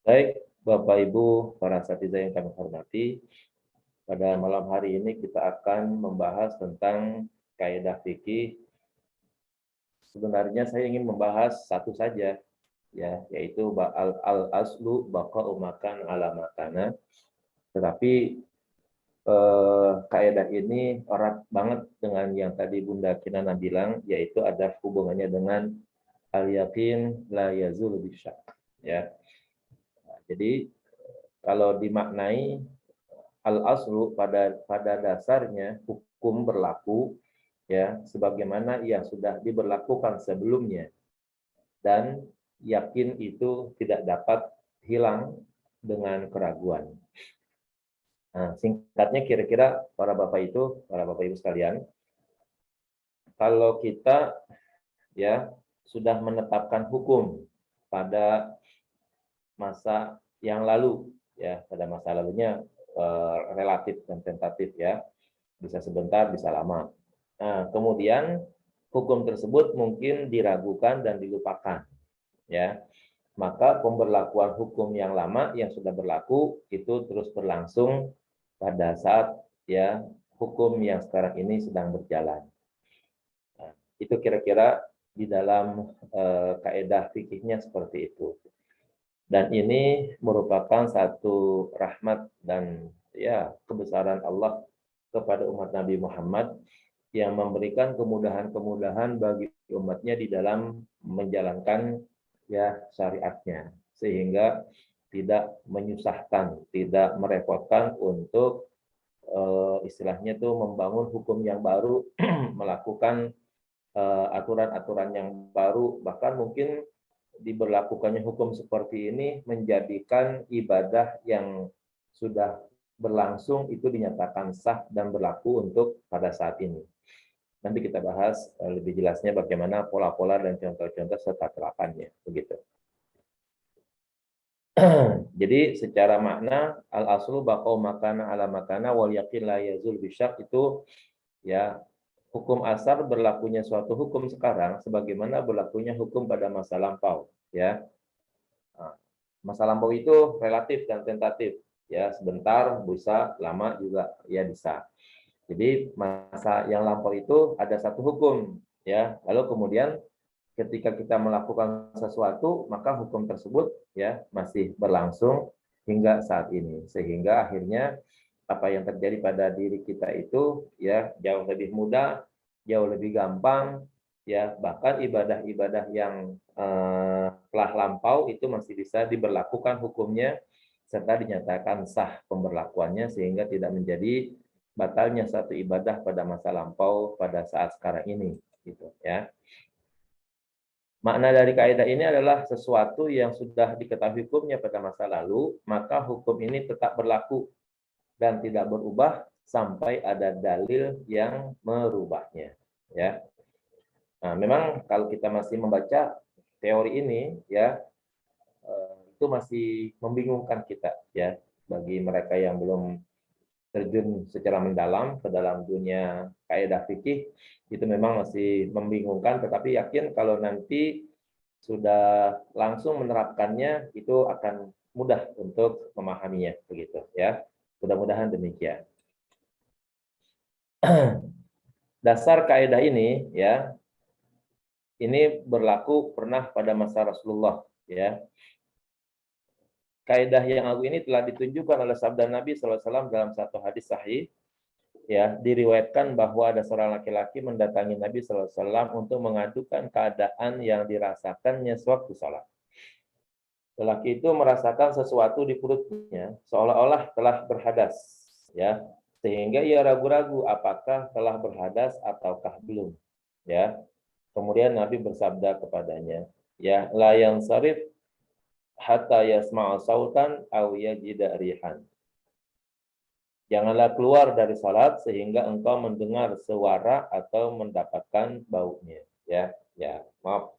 Baik, Bapak Ibu, para asatidzah yang kami hormati, pada malam hari ini kita akan membahas tentang kaidah fikih. Sebenarnya saya ingin membahas satu saja, ya, yaitu al-aslu baqa'u makan ala makana. Tetapi kaidah ini erat banget dengan yang tadi Bunda Kinana bilang, yaitu ada hubungannya dengan al-yaqin la yazulu bisyak. Ya, jadi kalau dimaknai al-aslu pada dasarnya hukum berlaku ya sebagaimana yang sudah diberlakukan sebelumnya, dan yakin itu tidak dapat hilang dengan keraguan. Nah, singkatnya kira-kira para Bapak Ibu sekalian, kalau kita ya sudah menetapkan hukum pada masa yang lalu, ya pada masa lalunya relatif dan tentatif, ya bisa sebentar bisa lama. Nah, kemudian hukum tersebut mungkin diragukan dan dilupakan, ya maka pemberlakuan hukum yang lama yang sudah berlaku itu terus berlangsung pada saat ya hukum yang sekarang ini sedang berjalan. Nah, itu kira-kira di dalam kaidah fikihnya seperti itu. Dan ini merupakan satu rahmat dan ya kebesaran Allah kepada umat Nabi Muhammad yang memberikan kemudahan-kemudahan bagi umatnya di dalam menjalankan ya syariatnya, sehingga tidak menyusahkan, tidak merepotkan untuk istilahnya itu membangun hukum yang baru, melakukan aturan-aturan yang baru, bahkan mungkin diberlakukannya hukum seperti ini menjadikan ibadah yang sudah berlangsung itu dinyatakan sah dan berlaku untuk pada saat ini. Nanti kita bahas lebih jelasnya bagaimana pola-pola dan contoh-contoh serta terapannya, begitu. Jadi secara makna al-aslu baqau makana ala makana wal yaqin la yazul bisyak itu ya hukum asar berlakunya suatu hukum sekarang sebagaimana berlakunya hukum pada masa lampau, ya. Nah, masa lampau itu relatif dan tentatif, ya sebentar bisa, lama juga ya bisa. Jadi masa yang lampau itu ada satu hukum, ya. Lalu kemudian ketika kita melakukan sesuatu, maka hukum tersebut ya masih berlangsung hingga saat ini. Sehingga akhirnya apa yang terjadi pada diri kita itu ya jauh lebih mudah, jauh lebih gampang, ya bahkan ibadah-ibadah yang telah lampau itu masih bisa diberlakukan hukumnya serta dinyatakan sah pemberlakuannya sehingga tidak menjadi batalnya satu ibadah pada masa lampau pada saat sekarang ini, gitu ya. Makna dari kaidah ini adalah sesuatu yang sudah diketahui hukumnya pada masa lalu, maka hukum ini tetap berlaku dan tidak berubah sampai ada dalil yang merubahnya. Ya, nah, memang kalau kita masih membaca teori ini, ya itu masih membingungkan kita, ya bagi mereka yang belum terjun secara mendalam ke dalam dunia kaidah fikih itu memang masih membingungkan, tetapi yakin kalau nanti sudah langsung menerapkannya itu akan mudah untuk memahaminya, begitu ya. Mudah-mudahan demikian. Dasar kaidah ini ya, ini berlaku pernah pada masa Rasulullah ya. Kaidah yang agung ini telah ditunjukkan oleh sabda Nabi SAW dalam satu hadis sahih. Ya, diriwayatkan bahwa ada seorang laki-laki mendatangi Nabi SAW untuk mengadukan keadaan yang dirasakannya sewaktu sholat. Lelaki itu merasakan sesuatu di perutnya, seolah-olah telah berhadas, ya, sehingga ia ragu-ragu apakah telah berhadas ataukah belum, ya. Kemudian Nabi bersabda kepadanya, ya, la yansarif hatta yasma'a sautan aw yajida rihan. Janganlah keluar dari salat sehingga engkau mendengar suara atau mendapatkan baunya, ya. Ya, maaf,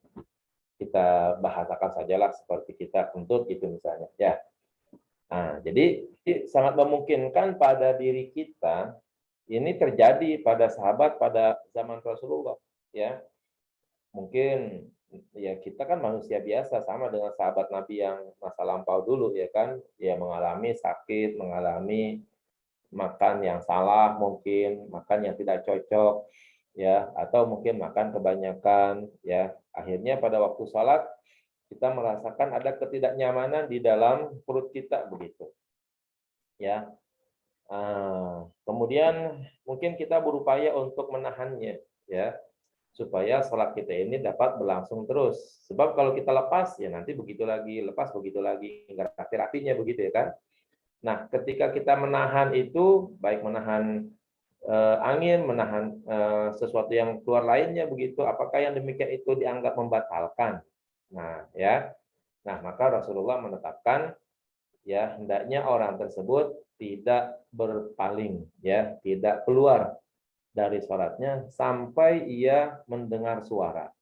kita bahasakan sajalah seperti kita kentut itu misalnya, ya. Nah, jadi sangat memungkinkan pada diri kita ini terjadi pada sahabat pada zaman Rasulullah, ya. Mungkin ya kita kan manusia biasa sama dengan sahabat Nabi yang masa lampau dulu ya kan, ya mengalami sakit, mengalami makan yang salah mungkin, makan yang tidak cocok ya, atau mungkin makan kebanyakan ya. Akhirnya pada waktu sholat kita merasakan ada ketidaknyamanan di dalam perut kita begitu. Ya. Kemudian mungkin kita berupaya untuk menahannya ya, supaya sholat kita ini dapat berlangsung terus. Sebab kalau kita lepas ya nanti begitu lagi, lepas begitu lagi, nggak rapi-rapinya begitu ya kan. Nah, ketika kita menahan itu, baik menahan angin, menahan sesuatu yang keluar lainnya begitu, apakah yang demikian itu dianggap membatalkan? Nah, ya. Nah, maka Rasulullah menetapkan ya hendaknya orang tersebut tidak berpaling ya, tidak keluar dari sholatnya sampai ia mendengar suara.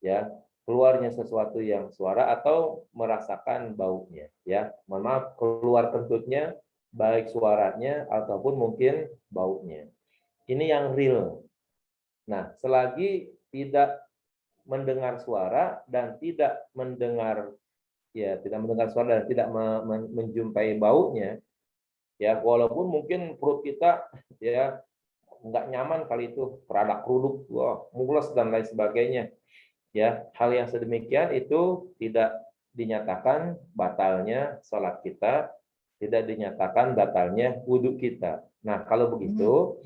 Ya, keluarnya sesuatu yang suara atau merasakan baunya ya. Mohon maaf, keluar kentutnya baik suaranya ataupun mungkin baunya. Ini yang real. Nah, selagi tidak mendengar suara dan tidak mendengar suara dan tidak menjumpai baunya ya, walaupun mungkin perut kita ya nggak nyaman kali itu, peradak keruduk, wah, mules dan lain sebagainya. Ya, hal yang sedemikian itu tidak dinyatakan batalnya sholat kita, tidak dinyatakan batalnya wudhu kita. Nah, kalau begitu,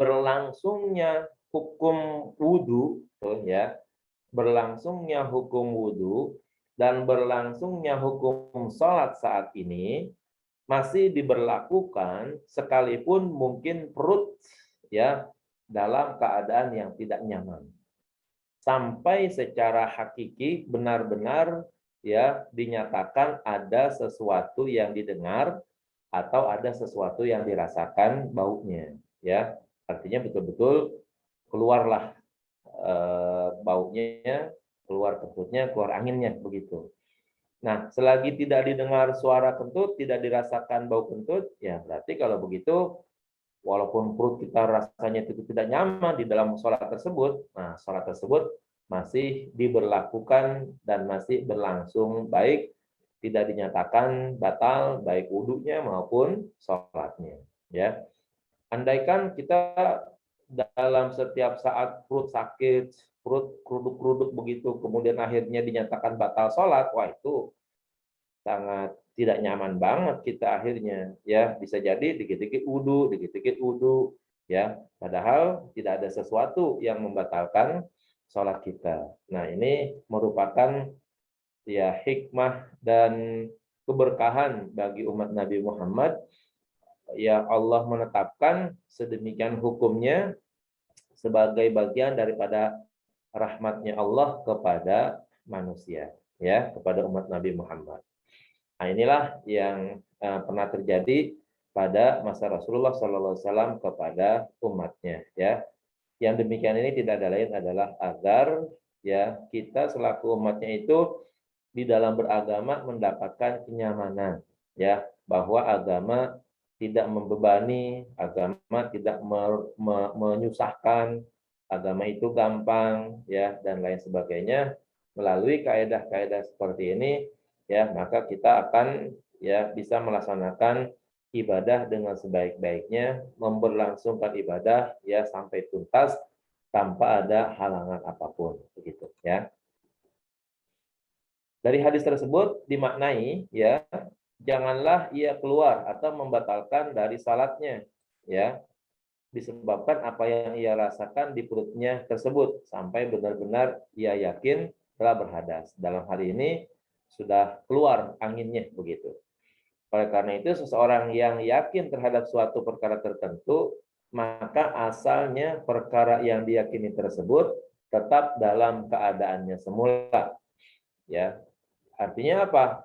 berlangsungnya hukum wudhu, ya, berlangsungnya hukum wudhu dan berlangsungnya hukum sholat saat ini masih diberlakukan sekalipun mungkin perut ya dalam keadaan yang tidak nyaman. Sampai secara hakiki benar-benar ya dinyatakan ada sesuatu yang didengar atau ada sesuatu yang dirasakan baunya ya. Artinya betul-betul keluarlah baunya, keluar kentutnya, keluar anginnya begitu. Nah, selagi tidak didengar suara kentut, tidak dirasakan bau kentut, ya berarti kalau begitu, walaupun perut kita rasanya itu tidak nyaman di dalam sholat tersebut, nah sholat tersebut masih diberlakukan dan masih berlangsung baik, tidak dinyatakan batal baik wudhunya maupun sholatnya. Ya, andaikan kita dalam setiap saat perut sakit, perut keruduk-keruduk begitu, kemudian akhirnya dinyatakan batal sholat, wah itu sangat tidak nyaman banget kita akhirnya ya, bisa jadi dikit-dikit wudhu ya, padahal tidak ada sesuatu yang membatalkan sholat kita. Nah, ini merupakan ya hikmah dan keberkahan bagi umat Nabi Muhammad yang Allah menetapkan sedemikian hukumnya sebagai bagian daripada rahmatnya Allah kepada manusia ya, kepada umat Nabi Muhammad. Nah, inilah yang pernah terjadi pada masa Rasulullah SAW kepada umatnya ya. Yang demikian ini tidak ada lain adalah agar ya kita selaku umatnya itu di dalam beragama mendapatkan kenyamanan ya, bahwa agama tidak membebani, agama tidak menyusahkan, agama itu gampang ya dan lain sebagainya. Melalui kaedah-kaedah seperti ini ya, maka kita akan ya bisa melaksanakan ibadah dengan sebaik-baiknya, memberlangsungkan ibadah ya sampai tuntas tanpa ada halangan apapun begitu ya. Dari hadis tersebut dimaknai ya, janganlah ia keluar atau membatalkan dari salatnya ya, disebabkan apa yang ia rasakan di perutnya tersebut sampai benar-benar ia yakin telah berhadas. Dalam hal ini sudah keluar anginnya begitu. Oleh karena itu seseorang yang yakin terhadap suatu perkara tertentu, maka asalnya perkara yang diyakini tersebut tetap dalam keadaannya semula. Ya. Artinya apa?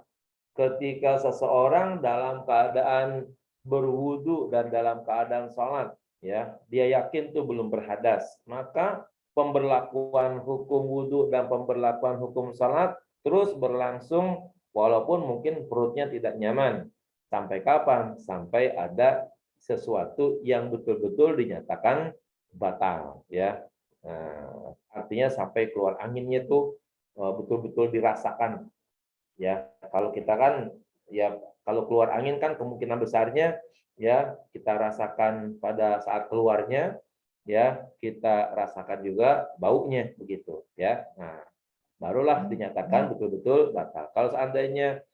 Ketika seseorang dalam keadaan berwudu dan dalam keadaan sholat, ya, dia yakin tuh belum berhadas, maka pemberlakuan hukum wudu dan pemberlakuan hukum sholat terus berlangsung walaupun mungkin perutnya tidak nyaman. Sampai kapan? Sampai ada sesuatu yang betul-betul dinyatakan batal, ya. Nah, artinya sampai keluar anginnya tuh betul-betul dirasakan. Ya, kalau kita kan ya kalau keluar angin kan kemungkinan besarnya ya kita rasakan pada saat keluarnya, ya kita rasakan juga baunya begitu ya. Nah, barulah dinyatakan betul-betul batal. Kalau seandainya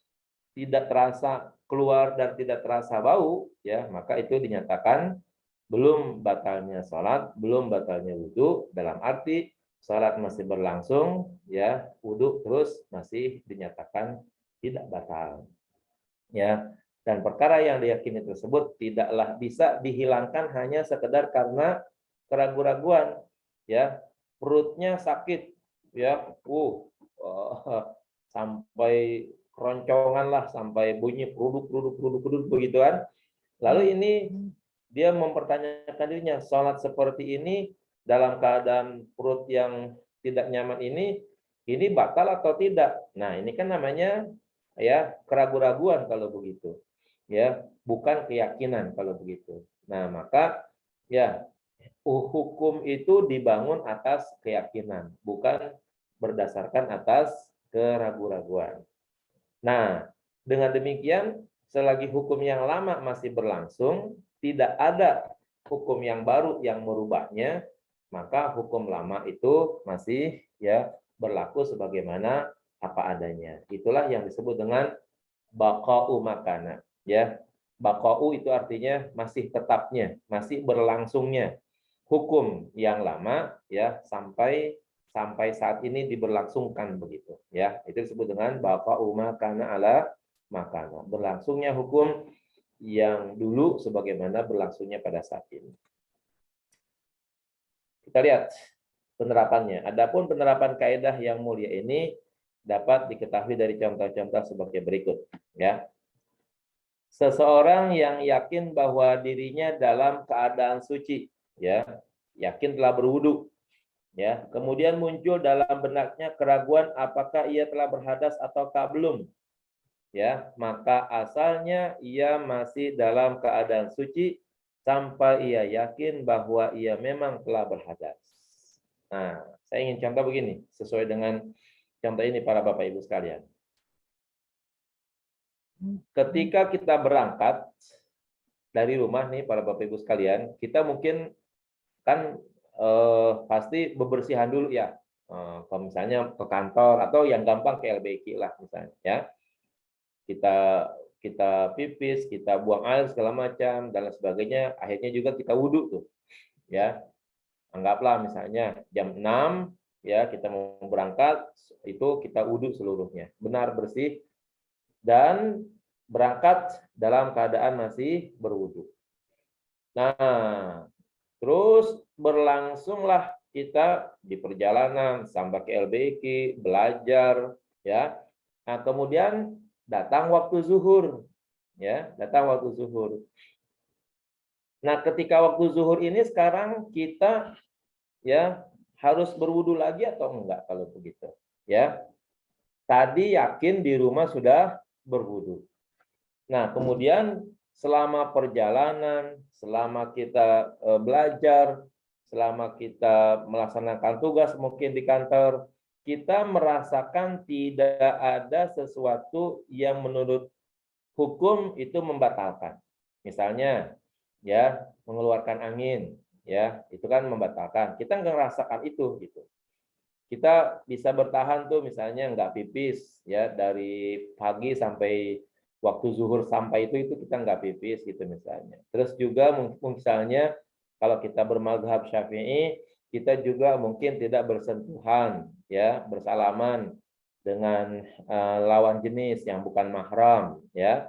tidak terasa keluar dan tidak terasa bau, ya maka itu dinyatakan belum batalnya sholat, belum batalnya wudhu, dalam arti sholat masih berlangsung, ya wudhu terus masih dinyatakan tidak batal. Ya, dan perkara yang diyakini tersebut tidaklah bisa dihilangkan hanya sekedar karena keraguan-raguan, ya perutnya sakit, ya, sampai keroncongan lah, sampai bunyi produk begitu kan. Lalu ini dia mempertanyakan dirinya, sholat seperti ini dalam keadaan perut yang tidak nyaman ini batal atau tidak? Nah, ini kan namanya ya keraguan-raguan kalau begitu. Ya, bukan keyakinan kalau begitu. Nah, maka ya hukum itu dibangun atas keyakinan, bukan berdasarkan atas keraguan-raguan. Nah, dengan demikian, selagi hukum yang lama masih berlangsung, tidak ada hukum yang baru yang merubahnya, maka hukum lama itu masih ya berlaku sebagaimana apa adanya. Itulah yang disebut dengan baqa'u makana, ya. Baqa'u itu artinya masih tetapnya, masih berlangsungnya hukum yang lama ya sampai saat ini diberlangsungkan begitu ya. Itu disebut dengan baqa'u makana ala makana, berlangsungnya hukum yang dulu sebagaimana berlangsungnya pada saat ini. Kita lihat penerapannya. Adapun penerapan kaidah yang mulia ini dapat diketahui dari contoh-contoh sebagai berikut ya. Seseorang yang yakin bahwa dirinya dalam keadaan suci, ya, yakin telah berwudu, ya, kemudian muncul dalam benaknya keraguan apakah ia telah berhadas ataukah belum, ya, maka asalnya ia masih dalam keadaan suci sampai ia yakin bahwa ia memang telah berhadas. Nah, saya ingin contoh begini, sesuai dengan contoh ini para Bapak Ibu sekalian. Ketika kita berangkat dari rumah nih para Bapak Ibu sekalian, kita mungkin kan pasti bebersihan dulu ya. Kalau misalnya ke kantor atau yang gampang ke LBQ lah misalnya ya. Kita pipis, kita buang air segala macam dan lain sebagainya, akhirnya juga kita wudhu tuh. Ya. Anggaplah misalnya jam 6 ya kita mau berangkat, itu kita wudhu seluruhnya. Benar bersih dan berangkat dalam keadaan masih berwudu. Nah, terus berlangsunglah kita di perjalanan sampai ke LBQ, belajar, ya. Nah, kemudian datang waktu zuhur, ya, datang waktu zuhur. Nah, ketika waktu zuhur ini sekarang kita, ya, harus berwudu lagi atau enggak kalau begitu, ya. Tadi yakin di rumah sudah berwudu. Nah, kemudian selama perjalanan, selama kita belajar, selama kita melaksanakan tugas mungkin di kantor, kita merasakan tidak ada sesuatu yang menurut hukum itu membatalkan. Misalnya, ya, mengeluarkan angin, ya, itu kan membatalkan. Kita nggak merasakan itu, gitu. Kita bisa bertahan tuh misalnya nggak pipis, ya, dari pagi sampai waktu zuhur sampai itu kita nggak pipis gitu misalnya. Terus juga misalnya kalau kita bermazhab Syafi'i, kita juga mungkin tidak bersentuhan, ya, bersalaman dengan lawan jenis yang bukan mahram, ya.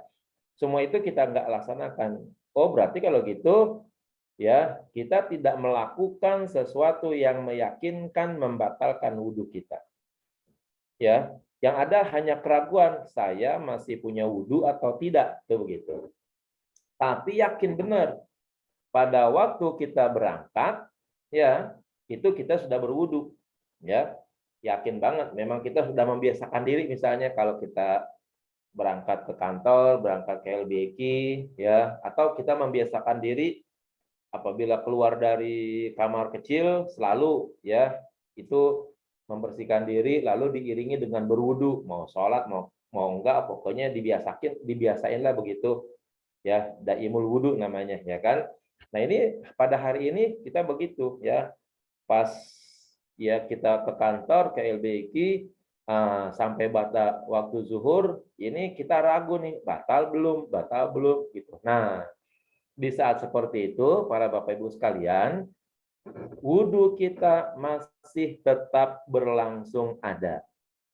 Semua itu kita nggak laksanakan. Oh, berarti kalau gitu ya kita tidak melakukan sesuatu yang meyakinkan membatalkan wudhu kita. Ya, yang ada hanya keraguan, saya masih punya wudhu atau tidak, tuh begitu. Tapi yakin benar, pada waktu kita berangkat, ya itu kita sudah berwudhu, ya yakin banget. Memang kita sudah membiasakan diri, misalnya kalau kita berangkat ke kantor, berangkat ke LBQ, ya, atau kita membiasakan diri apabila keluar dari kamar kecil selalu ya itu membersihkan diri lalu diiringi dengan berwudu, mau sholat mau enggak, pokoknya dibiasainlah begitu ya, daimul wudu namanya ya kan. Nah ini pada hari ini kita begitu ya, pas ya kita ke kantor ke LBQ sampai waktu zuhur ini kita ragu nih, batal belum gitu. Nah di saat seperti itu para Bapak Ibu sekalian, wudhu kita masih tetap berlangsung ada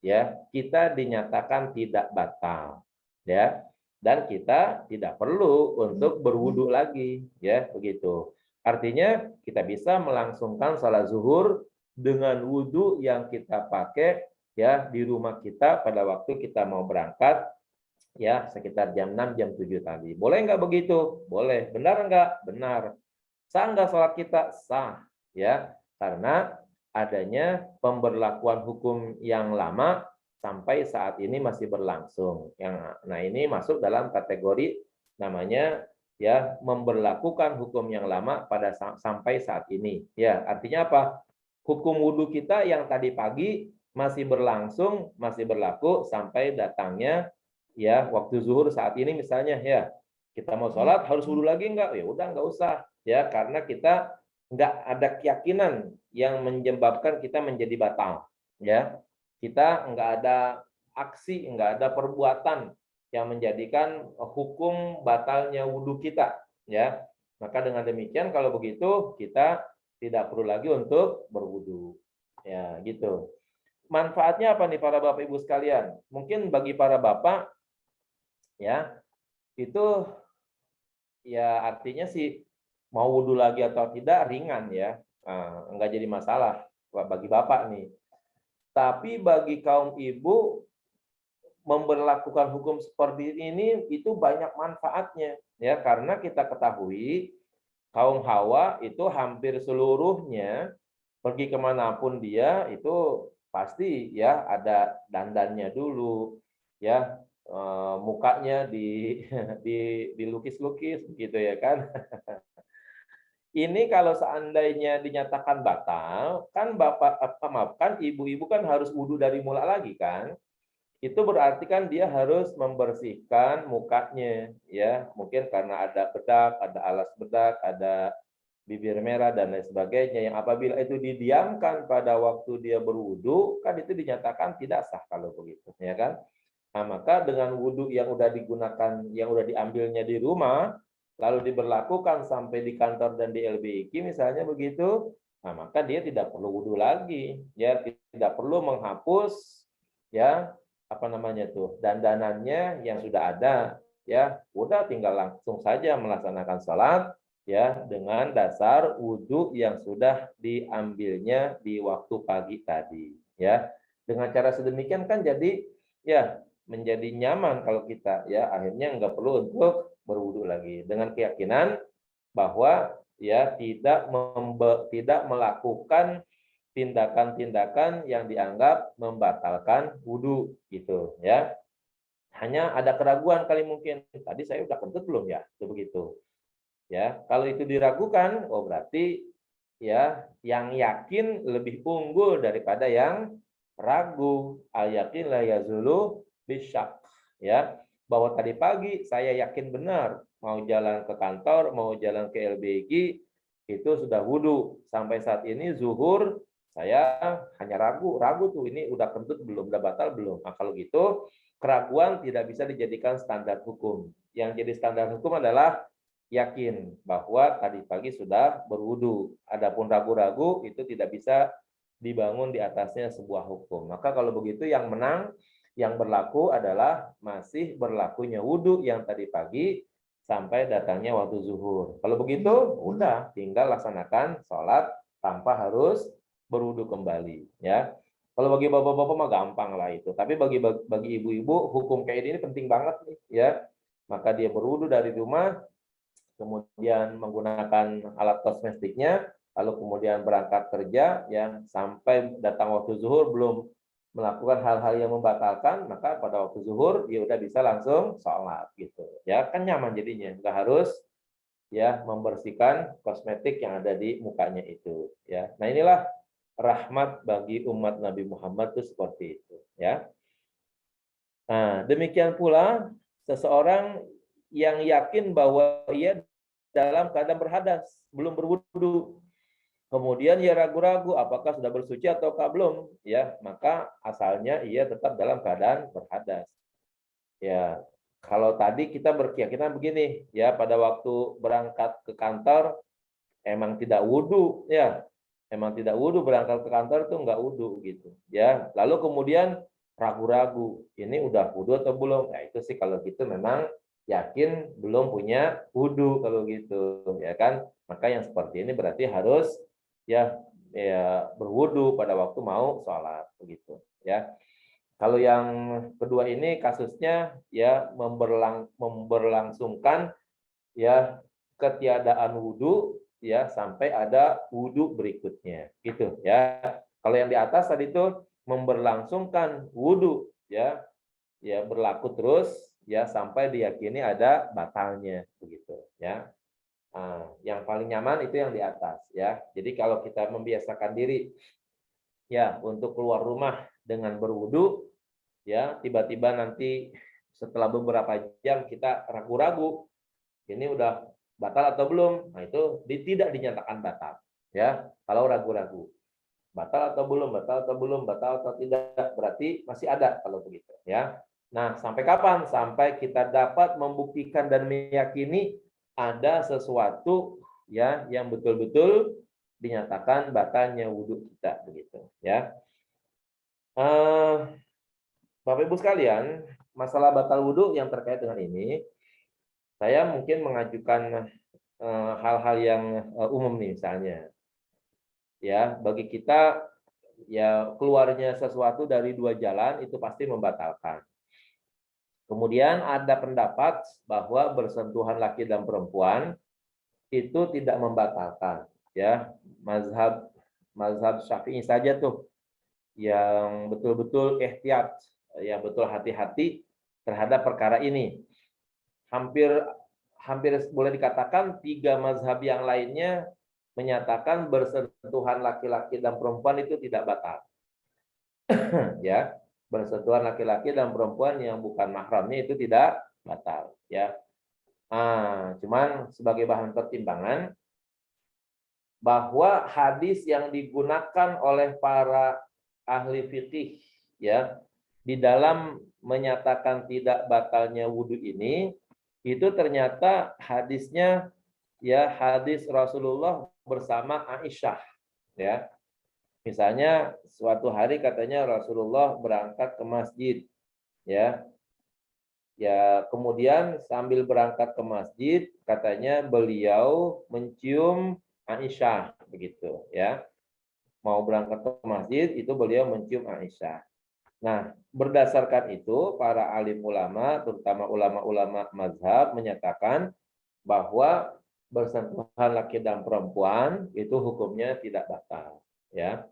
ya, kita dinyatakan tidak batal ya, dan kita tidak perlu untuk berwudhu lagi ya, begitu. Artinya kita bisa melangsungkan salat zuhur dengan wudhu yang kita pakai ya di rumah kita pada waktu kita mau berangkat ya, sekitar jam 6 jam 7 tadi. Boleh nggak begitu? Boleh. Benar nggak? Benar. Sah nggak sholat kita? Sah ya, karena adanya pemberlakuan hukum yang lama sampai saat ini masih berlangsung. Nah ini masuk dalam kategori namanya ya memberlakukan hukum yang lama pada sampai saat ini. Ya, artinya apa? Hukum wudhu kita yang tadi pagi masih berlangsung, masih berlaku sampai datangnya ya waktu zuhur saat ini misalnya ya. Kita mau sholat harus wudhu lagi enggak? Ya udah enggak usah ya, karena kita nggak ada keyakinan yang menyebabkan kita menjadi batal ya, kita nggak ada aksi, nggak ada perbuatan yang menjadikan hukum batalnya wudhu kita ya, maka dengan demikian kalau begitu kita tidak perlu lagi untuk berwudhu ya gitu. Manfaatnya apa nih para Bapak Ibu sekalian? Mungkin bagi para bapak ya itu ya artinya sih mau wudhu lagi atau tidak ringan ya, enggak jadi masalah bagi bapak nih. Tapi bagi kaum ibu memberlakukan hukum seperti ini itu banyak manfaatnya ya, karena kita ketahui kaum Hawa itu hampir seluruhnya pergi kemanapun dia itu pasti ya ada dandannya dulu ya, mukanya dilukis-lukis gitu ya kan. Ini kalau seandainya dinyatakan batal, kan kan ibu-ibu kan harus wudhu dari mula lagi kan. Itu berarti kan dia harus membersihkan mukanya ya, mungkin karena ada bedak, ada alas bedak, ada bibir merah dan lain sebagainya, yang apabila itu didiamkan pada waktu dia berwudhu kan itu dinyatakan tidak sah kalau begitu ya kan. Nah, maka dengan wudhu yang udah digunakan, yang udah diambilnya di rumah, lalu diberlakukan sampai di kantor dan di LBQ misalnya begitu, nah maka dia tidak perlu wudhu lagi, ya tidak perlu menghapus ya apa namanya tuh dandanannya yang sudah ada, ya udah tinggal langsung saja melaksanakan sholat ya dengan dasar wudhu yang sudah diambilnya di waktu pagi tadi, ya dengan cara sedemikian kan jadi ya menjadi nyaman kalau kita ya akhirnya nggak perlu untuk berwudu lagi dengan keyakinan bahwa ya tidak melakukan tindakan-tindakan yang dianggap membatalkan wudu gitu ya. Hanya ada keraguan kali mungkin tadi saya udah kentut belum ya, itu begitu ya. Kalau itu diragukan, oh berarti ya yang yakin lebih unggul daripada yang ragu. Al yakin la yazulu bisyak ya, bahwa tadi pagi saya yakin benar mau jalan ke kantor, mau jalan ke LBG itu sudah wudhu, sampai saat ini zuhur saya hanya ragu tuh ini udah kentut belum, udah batal belum. Nah, kalau gitu keraguan tidak bisa dijadikan standar hukum. Yang jadi standar hukum adalah yakin bahwa tadi pagi sudah berwudu. Adapun ragu-ragu itu tidak bisa dibangun di atasnya sebuah hukum. Maka kalau begitu yang menang, yang berlaku adalah masih berlakunya wudu yang tadi pagi sampai datangnya waktu zuhur. Kalau begitu, udah tinggal laksanakan sholat tanpa harus berwudu kembali. Ya, kalau bagi bapak-bapak mah gampang lah itu. Tapi bagi ibu-ibu hukum kayak ini penting banget nih. Ya, maka dia berwudu dari rumah, kemudian menggunakan alat kosmetiknya, lalu kemudian berangkat kerja, ya sampai datang waktu zuhur belum melakukan hal-hal yang membatalkan, maka pada waktu zuhur dia udah bisa langsung sholat gitu, ya kan nyaman jadinya, nggak harus ya membersihkan kosmetik yang ada di mukanya itu, ya. Nah, inilah rahmat bagi umat Nabi Muhammad itu seperti itu, ya. Nah, demikian pula seseorang yang yakin bahwa ia dalam keadaan berhadas, belum berwudu. Kemudian ia ragu-ragu apakah sudah bersuci ataukah belum, ya, maka asalnya ia tetap dalam keadaan berhadas. Ya, kalau tadi kita berkeyakinan begini, ya, pada waktu berangkat ke kantor emang tidak wudhu, ya, emang tidak wudhu, berangkat ke kantor tuh nggak wudhu gitu, ya. Lalu kemudian ragu-ragu, ini udah wudhu atau belum? Ya itu sih kalau gitu memang yakin belum punya wudhu kalau gitu, ya kan? Maka yang seperti ini berarti harus ya berwudhu pada waktu mau sholat begitu, ya. Kalau yang kedua ini kasusnya ya memberlangsungkan ya ketiadaan wudhu ya sampai ada wudhu berikutnya gitu ya. Kalau yang di atas tadi itu memberlangsungkan wudhu ya berlaku terus ya sampai diyakini ada batalnya begitu ya. Nah, yang paling nyaman itu yang di atas ya. Jadi kalau kita membiasakan diri ya untuk keluar rumah dengan berwudhu ya, tiba-tiba nanti setelah beberapa jam kita ragu-ragu ini udah batal atau belum, nah itu tidak dinyatakan batal ya. Kalau ragu-ragu batal atau belum, batal atau belum, batal atau tidak, berarti masih ada kalau begitu ya. Nah, sampai kapan? Sampai kita dapat membuktikan dan meyakini ada sesuatu ya yang betul-betul dinyatakan batalnya wudhu kita begitu ya. Bapak Ibu sekalian, masalah batal wudhu yang terkait dengan ini, saya mungkin mengajukan hal-hal yang umum nih misalnya. Ya, bagi kita ya keluarnya sesuatu dari dua jalan itu pasti membatalkan. Kemudian ada pendapat bahwa bersentuhan laki dan perempuan itu tidak membatalkan, ya. Mazhab Syafi'i saja tuh yang betul-betul ihtiyat, yang betul hati-hati terhadap perkara ini. Hampir boleh dikatakan tiga mazhab yang lainnya menyatakan bersentuhan laki-laki dan perempuan itu tidak batal. Ya, bersentuhan laki-laki dan perempuan yang bukan mahramnya itu tidak batal, ya. Cuman sebagai bahan pertimbangan bahwa hadis yang digunakan oleh para ahli fikih ya di dalam menyatakan tidak batalnya wudhu ini itu ternyata hadisnya ya hadis Rasulullah bersama Aisyah ya. Misalnya suatu hari katanya Rasulullah berangkat ke masjid ya. Ya, kemudian sambil berangkat ke masjid katanya beliau mencium Aisyah begitu ya. Mau berangkat ke masjid itu beliau mencium Aisyah. Nah, berdasarkan itu para alim ulama terutama ulama-ulama mazhab menyatakan bahwa bersentuhan laki dan perempuan itu hukumnya tidak batal ya.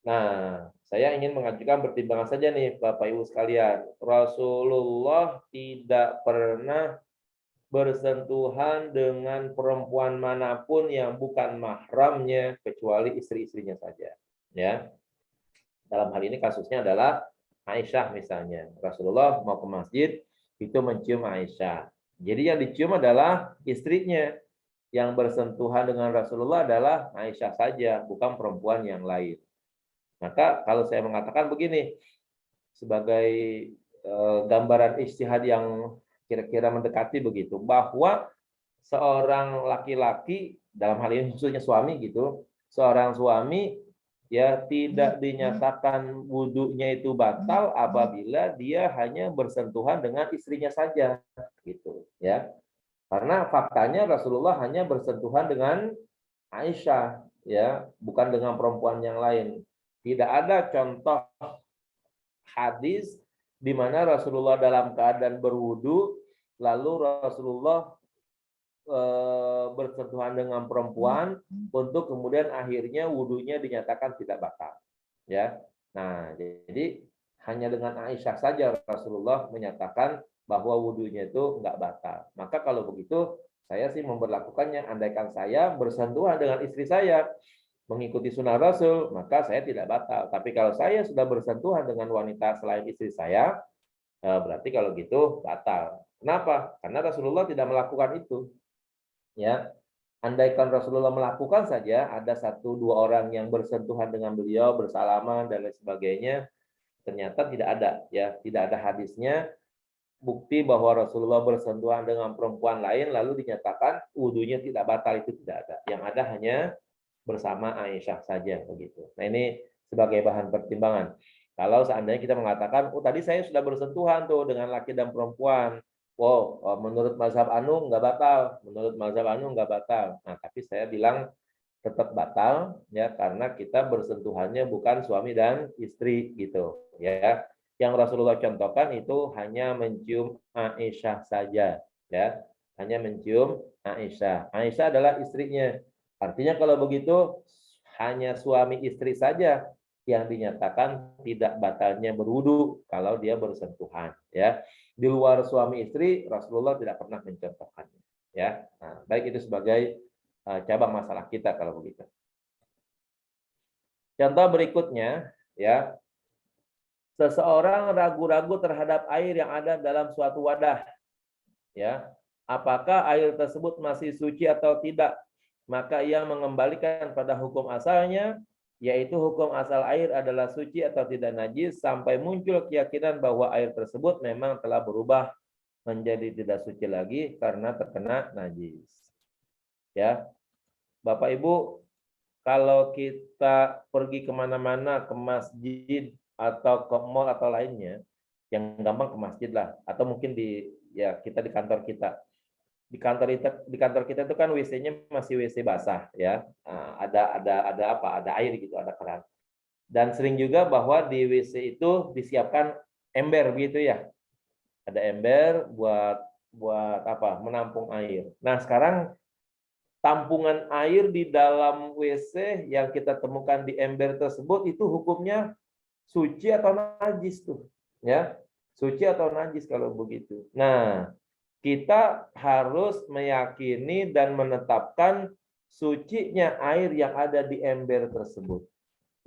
Nah, saya ingin mengajukan pertimbangan saja nih Bapak Ibu sekalian. Rasulullah tidak pernah bersentuhan dengan perempuan manapun yang bukan mahramnya kecuali istri-istrinya saja. Ya. Dalam hal ini kasusnya adalah Aisyah misalnya. Rasulullah mau ke masjid itu mencium Aisyah. Jadi yang dicium adalah istrinya. Yang bersentuhan dengan Rasulullah adalah Aisyah saja, bukan perempuan yang lain. Maka kalau saya mengatakan begini, sebagai gambaran ijtihad yang kira-kira mendekati begitu, bahwa seorang laki-laki, dalam hal ini khususnya suami gitu, seorang suami ya tidak dinyatakan wudhunya itu batal apabila dia hanya bersentuhan dengan istrinya saja gitu ya. Karena faktanya Rasulullah hanya bersentuhan dengan Aisyah ya, bukan dengan perempuan yang lain. Tidak ada contoh hadis di mana Rasulullah dalam keadaan berwudu lalu Rasulullah bersentuhan dengan perempuan untuk kemudian akhirnya wudunya dinyatakan tidak batal ya. Nah, jadi hanya dengan Aisyah saja Rasulullah menyatakan bahwa wudhunya itu nggak batal. Maka kalau begitu saya sih memberlakukannya, andaikan saya bersentuhan dengan istri saya mengikuti sunnah Rasul, maka saya tidak batal. Tapi kalau saya sudah bersentuhan dengan wanita selain istri saya, berarti kalau gitu batal. Kenapa? Karena Rasulullah tidak melakukan itu. Ya, andaikan Rasulullah melakukan saja, ada satu dua orang yang bersentuhan dengan beliau, bersalaman dan lain sebagainya, ternyata tidak ada, ya, tidak ada hadisnya bukti bahwa Rasulullah bersentuhan dengan perempuan lain lalu dinyatakan wudhunya tidak batal, itu tidak ada. Yang ada hanya bersama Aisyah saja begitu. Nah, ini sebagai bahan pertimbangan. Kalau seandainya kita mengatakan, oh tadi saya sudah bersentuhan tuh dengan laki dan perempuan, wow, menurut mazhab anu nggak batal, menurut mazhab anu nggak batal. Nah, tapi saya bilang tetap batal ya, karena kita bersentuhannya bukan suami dan istri gitu ya. Yang Rasulullah contohkan itu hanya mencium Aisyah saja ya, hanya mencium Aisyah. Aisyah adalah istrinya. Artinya kalau begitu hanya suami istri saja yang dinyatakan tidak batalnya berwudu kalau dia bersentuhan ya. Di luar suami istri Rasulullah tidak pernah mencontohkannya ya. Nah, baik itu sebagai cabang masalah kita kalau begitu. Contoh berikutnya ya, seseorang ragu-ragu terhadap air yang ada dalam suatu wadah ya, apakah air tersebut masih suci atau tidak, maka ia mengembalikan pada hukum asalnya, yaitu hukum asal air adalah suci atau tidak najis sampai muncul keyakinan bahwa air tersebut memang telah berubah menjadi tidak suci lagi karena terkena najis. Ya, Bapak Ibu, kalau kita pergi kemana-mana, ke masjid atau ke mall atau lainnya, yang gampang ke masjid lah, atau mungkin kita di kantor kita. Di kantor kita itu kan WC-nya masih WC basah ya. Ada air gitu, ada keran. Dan sering juga bahwa di WC itu disiapkan ember begitu ya. Ada ember buat apa? Menampung air. Nah, sekarang tampungan air di dalam WC yang kita temukan di ember tersebut itu hukumnya suci atau najis tuh, ya. Suci atau najis kalau begitu. Nah, kita harus meyakini dan menetapkan sucinya air yang ada di ember tersebut.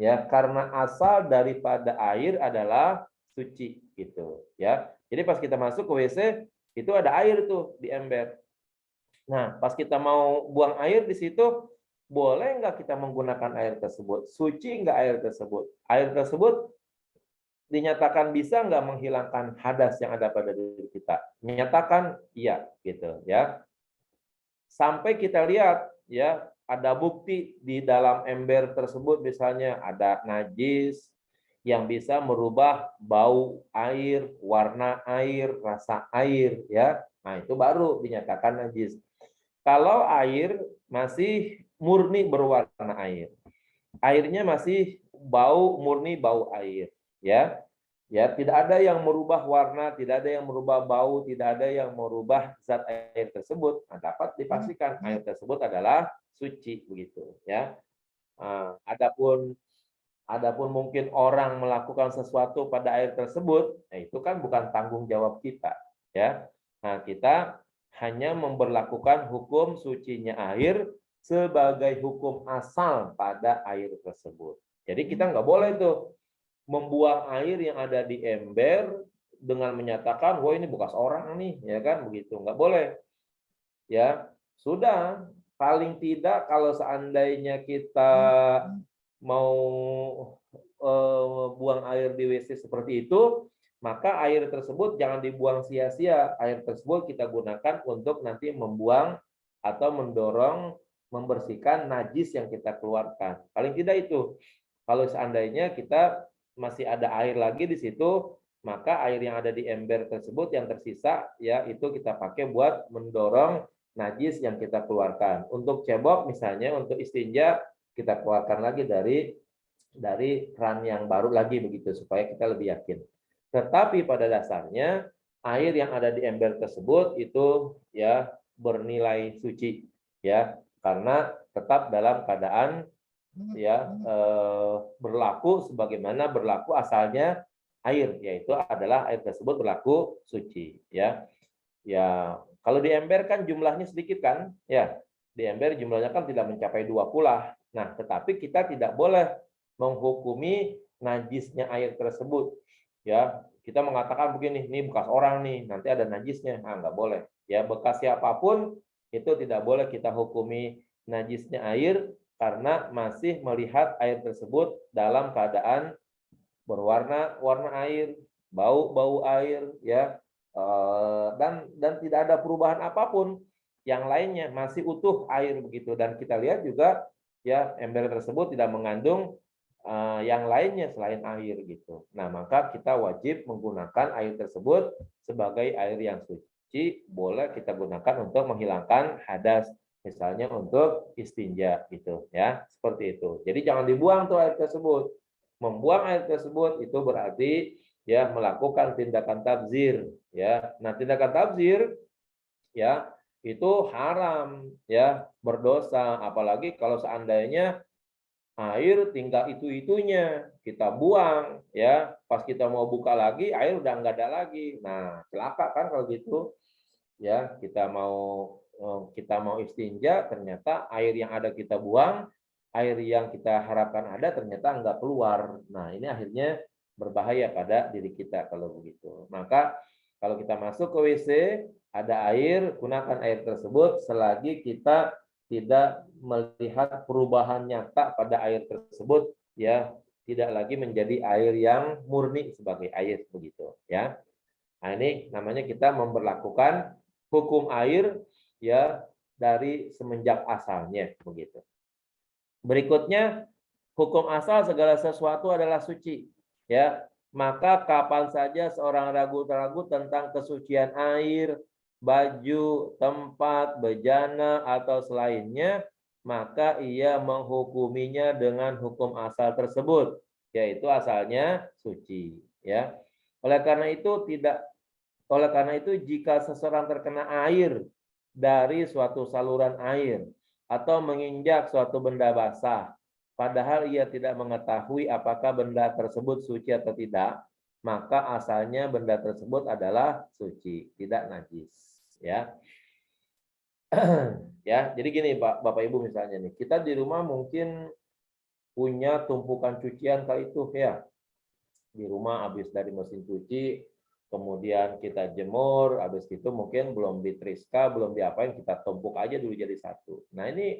Ya, karena asal daripada air adalah suci gitu, ya. Jadi pas kita masuk ke WC itu ada air tuh di ember. Nah, pas kita mau buang air di situ, boleh nggak kita menggunakan air tersebut? Suci nggak air tersebut? Air tersebut dinyatakan bisa nggak menghilangkan hadas yang ada pada diri kita? Menyatakan iya, gitu ya. Sampai kita lihat ya, ada bukti di dalam ember tersebut, misalnya ada najis yang bisa merubah bau air, warna air, rasa air ya. Nah, itu baru dinyatakan najis. Kalau air masih murni berwarna air, airnya masih murni bau air, ya, ya tidak ada yang merubah warna, tidak ada yang merubah bau, tidak ada yang merubah zat air tersebut, nah, dapat dipastikan air tersebut adalah suci begitu, ya. Adapun mungkin orang melakukan sesuatu pada air tersebut, nah itu kan bukan tanggung jawab kita, ya. Nah, kita hanya memberlakukan hukum sucinya air sebagai hukum asal pada air tersebut. Jadi kita nggak boleh tuh membuang air yang ada di ember dengan menyatakan, wah ini bekas orang nih, ya kan begitu, nggak boleh. Ya sudah, paling tidak kalau seandainya kita mau buang air di WC seperti itu, maka air tersebut jangan dibuang sia-sia. Air tersebut kita gunakan untuk nanti membuang atau mendorong membersihkan najis yang kita keluarkan. Paling tidak itu. Kalau seandainya kita masih ada air lagi di situ, maka air yang ada di ember tersebut yang tersisa ya itu kita pakai buat mendorong najis yang kita keluarkan. Untuk cebok misalnya, untuk istinja kita keluarkan lagi dari keran yang baru lagi begitu supaya kita lebih yakin. Tetapi pada dasarnya air yang ada di ember tersebut itu ya bernilai suci ya, karena tetap dalam keadaan ya berlaku sebagaimana berlaku asalnya air, yaitu adalah air tersebut berlaku suci, ya. Ya, kalau di ember kan jumlahnya sedikit kan, ya. Di ember jumlahnya kan tidak mencapai 2 kulah. Nah, tetapi kita tidak boleh menghukumi najisnya air tersebut. Ya, kita mengatakan begini, ini bekas orang nih, nanti ada najisnya. Nah, nggak boleh. Ya, bekas siapapun itu tidak boleh kita hukumi najisnya air karena masih melihat air tersebut dalam keadaan berwarna air, bau air, ya, dan tidak ada perubahan apapun. Yang lainnya masih utuh air begitu, dan kita lihat juga ya ember tersebut tidak mengandung yang lainnya selain air gitu. Nah, maka kita wajib menggunakan air tersebut sebagai air yang suci, boleh kita gunakan untuk menghilangkan hadas, misalnya untuk istinja gitu ya, seperti itu. Jadi jangan dibuang tuh air tersebut. Membuang air tersebut itu berarti ya melakukan tindakan tabzir ya. Nah, tindakan tabzir ya itu haram ya, berdosa, apalagi kalau seandainya air tinggal itu-itunya kita buang ya, pas kita mau buka lagi air udah nggak ada lagi. Nah, celaka kan kalau gitu ya. Kita mau istinja, ternyata air yang ada kita buang, air yang kita harapkan ada ternyata nggak keluar. Nah, ini akhirnya berbahaya pada diri kita kalau begitu. Maka kalau kita masuk ke WC ada air, gunakan air tersebut selagi kita tidak melihat perubahan nyata pada air tersebut, ya, tidak lagi menjadi air yang murni sebagai air begitu ya. Nah, ini namanya kita memberlakukan hukum air ya dari semenjak asalnya begitu. Berikutnya, hukum asal segala sesuatu adalah suci, ya. Maka kapan saja seorang ragu-ragu tentang kesucian air, baju, tempat, bejana atau selainnya, maka ia menghukuminya dengan hukum asal tersebut, yaitu asalnya suci, ya. Oleh karena itu jika seseorang terkena air dari suatu saluran air atau menginjak suatu benda basah, padahal ia tidak mengetahui apakah benda tersebut suci atau tidak, maka asalnya benda tersebut adalah suci, tidak najis. Ya, ya. Jadi gini, Bapak Ibu misalnya nih, kita di rumah mungkin punya tumpukan cucian kali itu ya. Di rumah habis dari mesin cuci, kemudian kita jemur, habis itu mungkin belum ditriska, belum diapain, kita tumpuk aja dulu jadi satu. Nah, ini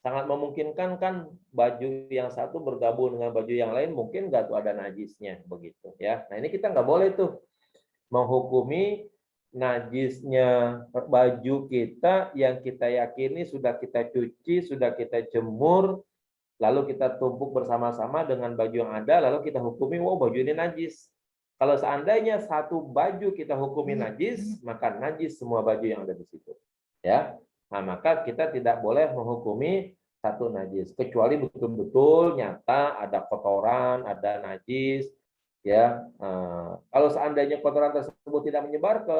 sangat memungkinkan kan baju yang satu bergabung dengan baju yang lain, mungkin nggak tuh ada najisnya begitu ya. Nah, ini kita nggak boleh tuh menghukumi najisnya baju kita yang kita yakini sudah kita cuci, sudah kita jemur, lalu kita tumpuk bersama-sama dengan baju yang ada, lalu kita hukumi, wow, baju ini najis. Kalau seandainya satu baju kita hukumi najis, maka najis semua baju yang ada di situ. Ya, nah maka kita tidak boleh menghukumi satu najis, kecuali betul-betul nyata ada kotoran, ada najis. Ya, kalau seandainya kotoran tersebut tidak menyebar ke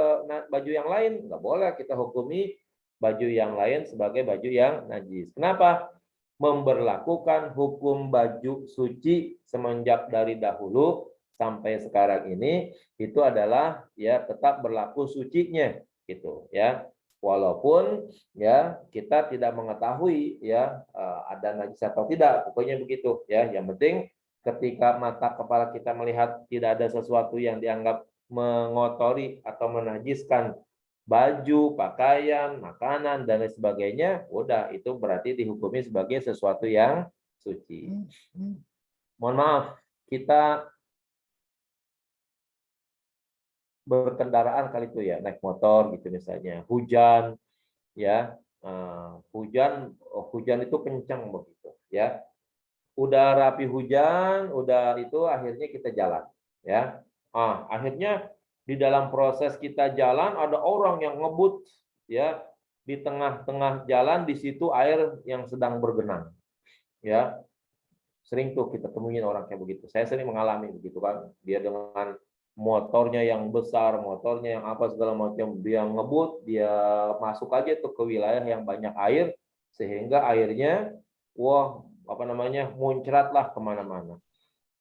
baju yang lain, nggak boleh kita hukumi baju yang lain sebagai baju yang najis. Kenapa? Memberlakukan hukum baju suci semenjak dari dahulu sampai sekarang ini itu adalah ya tetap berlaku sucinya gitu ya, walaupun ya kita tidak mengetahui ya ada najis atau tidak, pokoknya begitu ya. Yang penting ketika mata kepala kita melihat tidak ada sesuatu yang dianggap mengotori atau menajiskan baju, pakaian, makanan, dan lain sebagainya, udah itu berarti dihukumi sebagai sesuatu yang suci. Mohon maaf, kita berkendaraan kali itu ya, naik motor gitu misalnya, hujan, ya, hujan itu kencang begitu, ya. Udah rapi hujan, udah itu akhirnya kita jalan, ya. Akhirnya di dalam proses kita jalan ada orang yang ngebut ya di tengah-tengah jalan, di situ air yang sedang bergenang ya. Sering tuh kita temuin orang kayak begitu, saya sering mengalami begitu kan, dia dengan motornya yang besar, motornya yang apa segala macam, dia ngebut, dia masuk aja tuh ke wilayah yang banyak air, sehingga airnya muncratlah kemana-mana.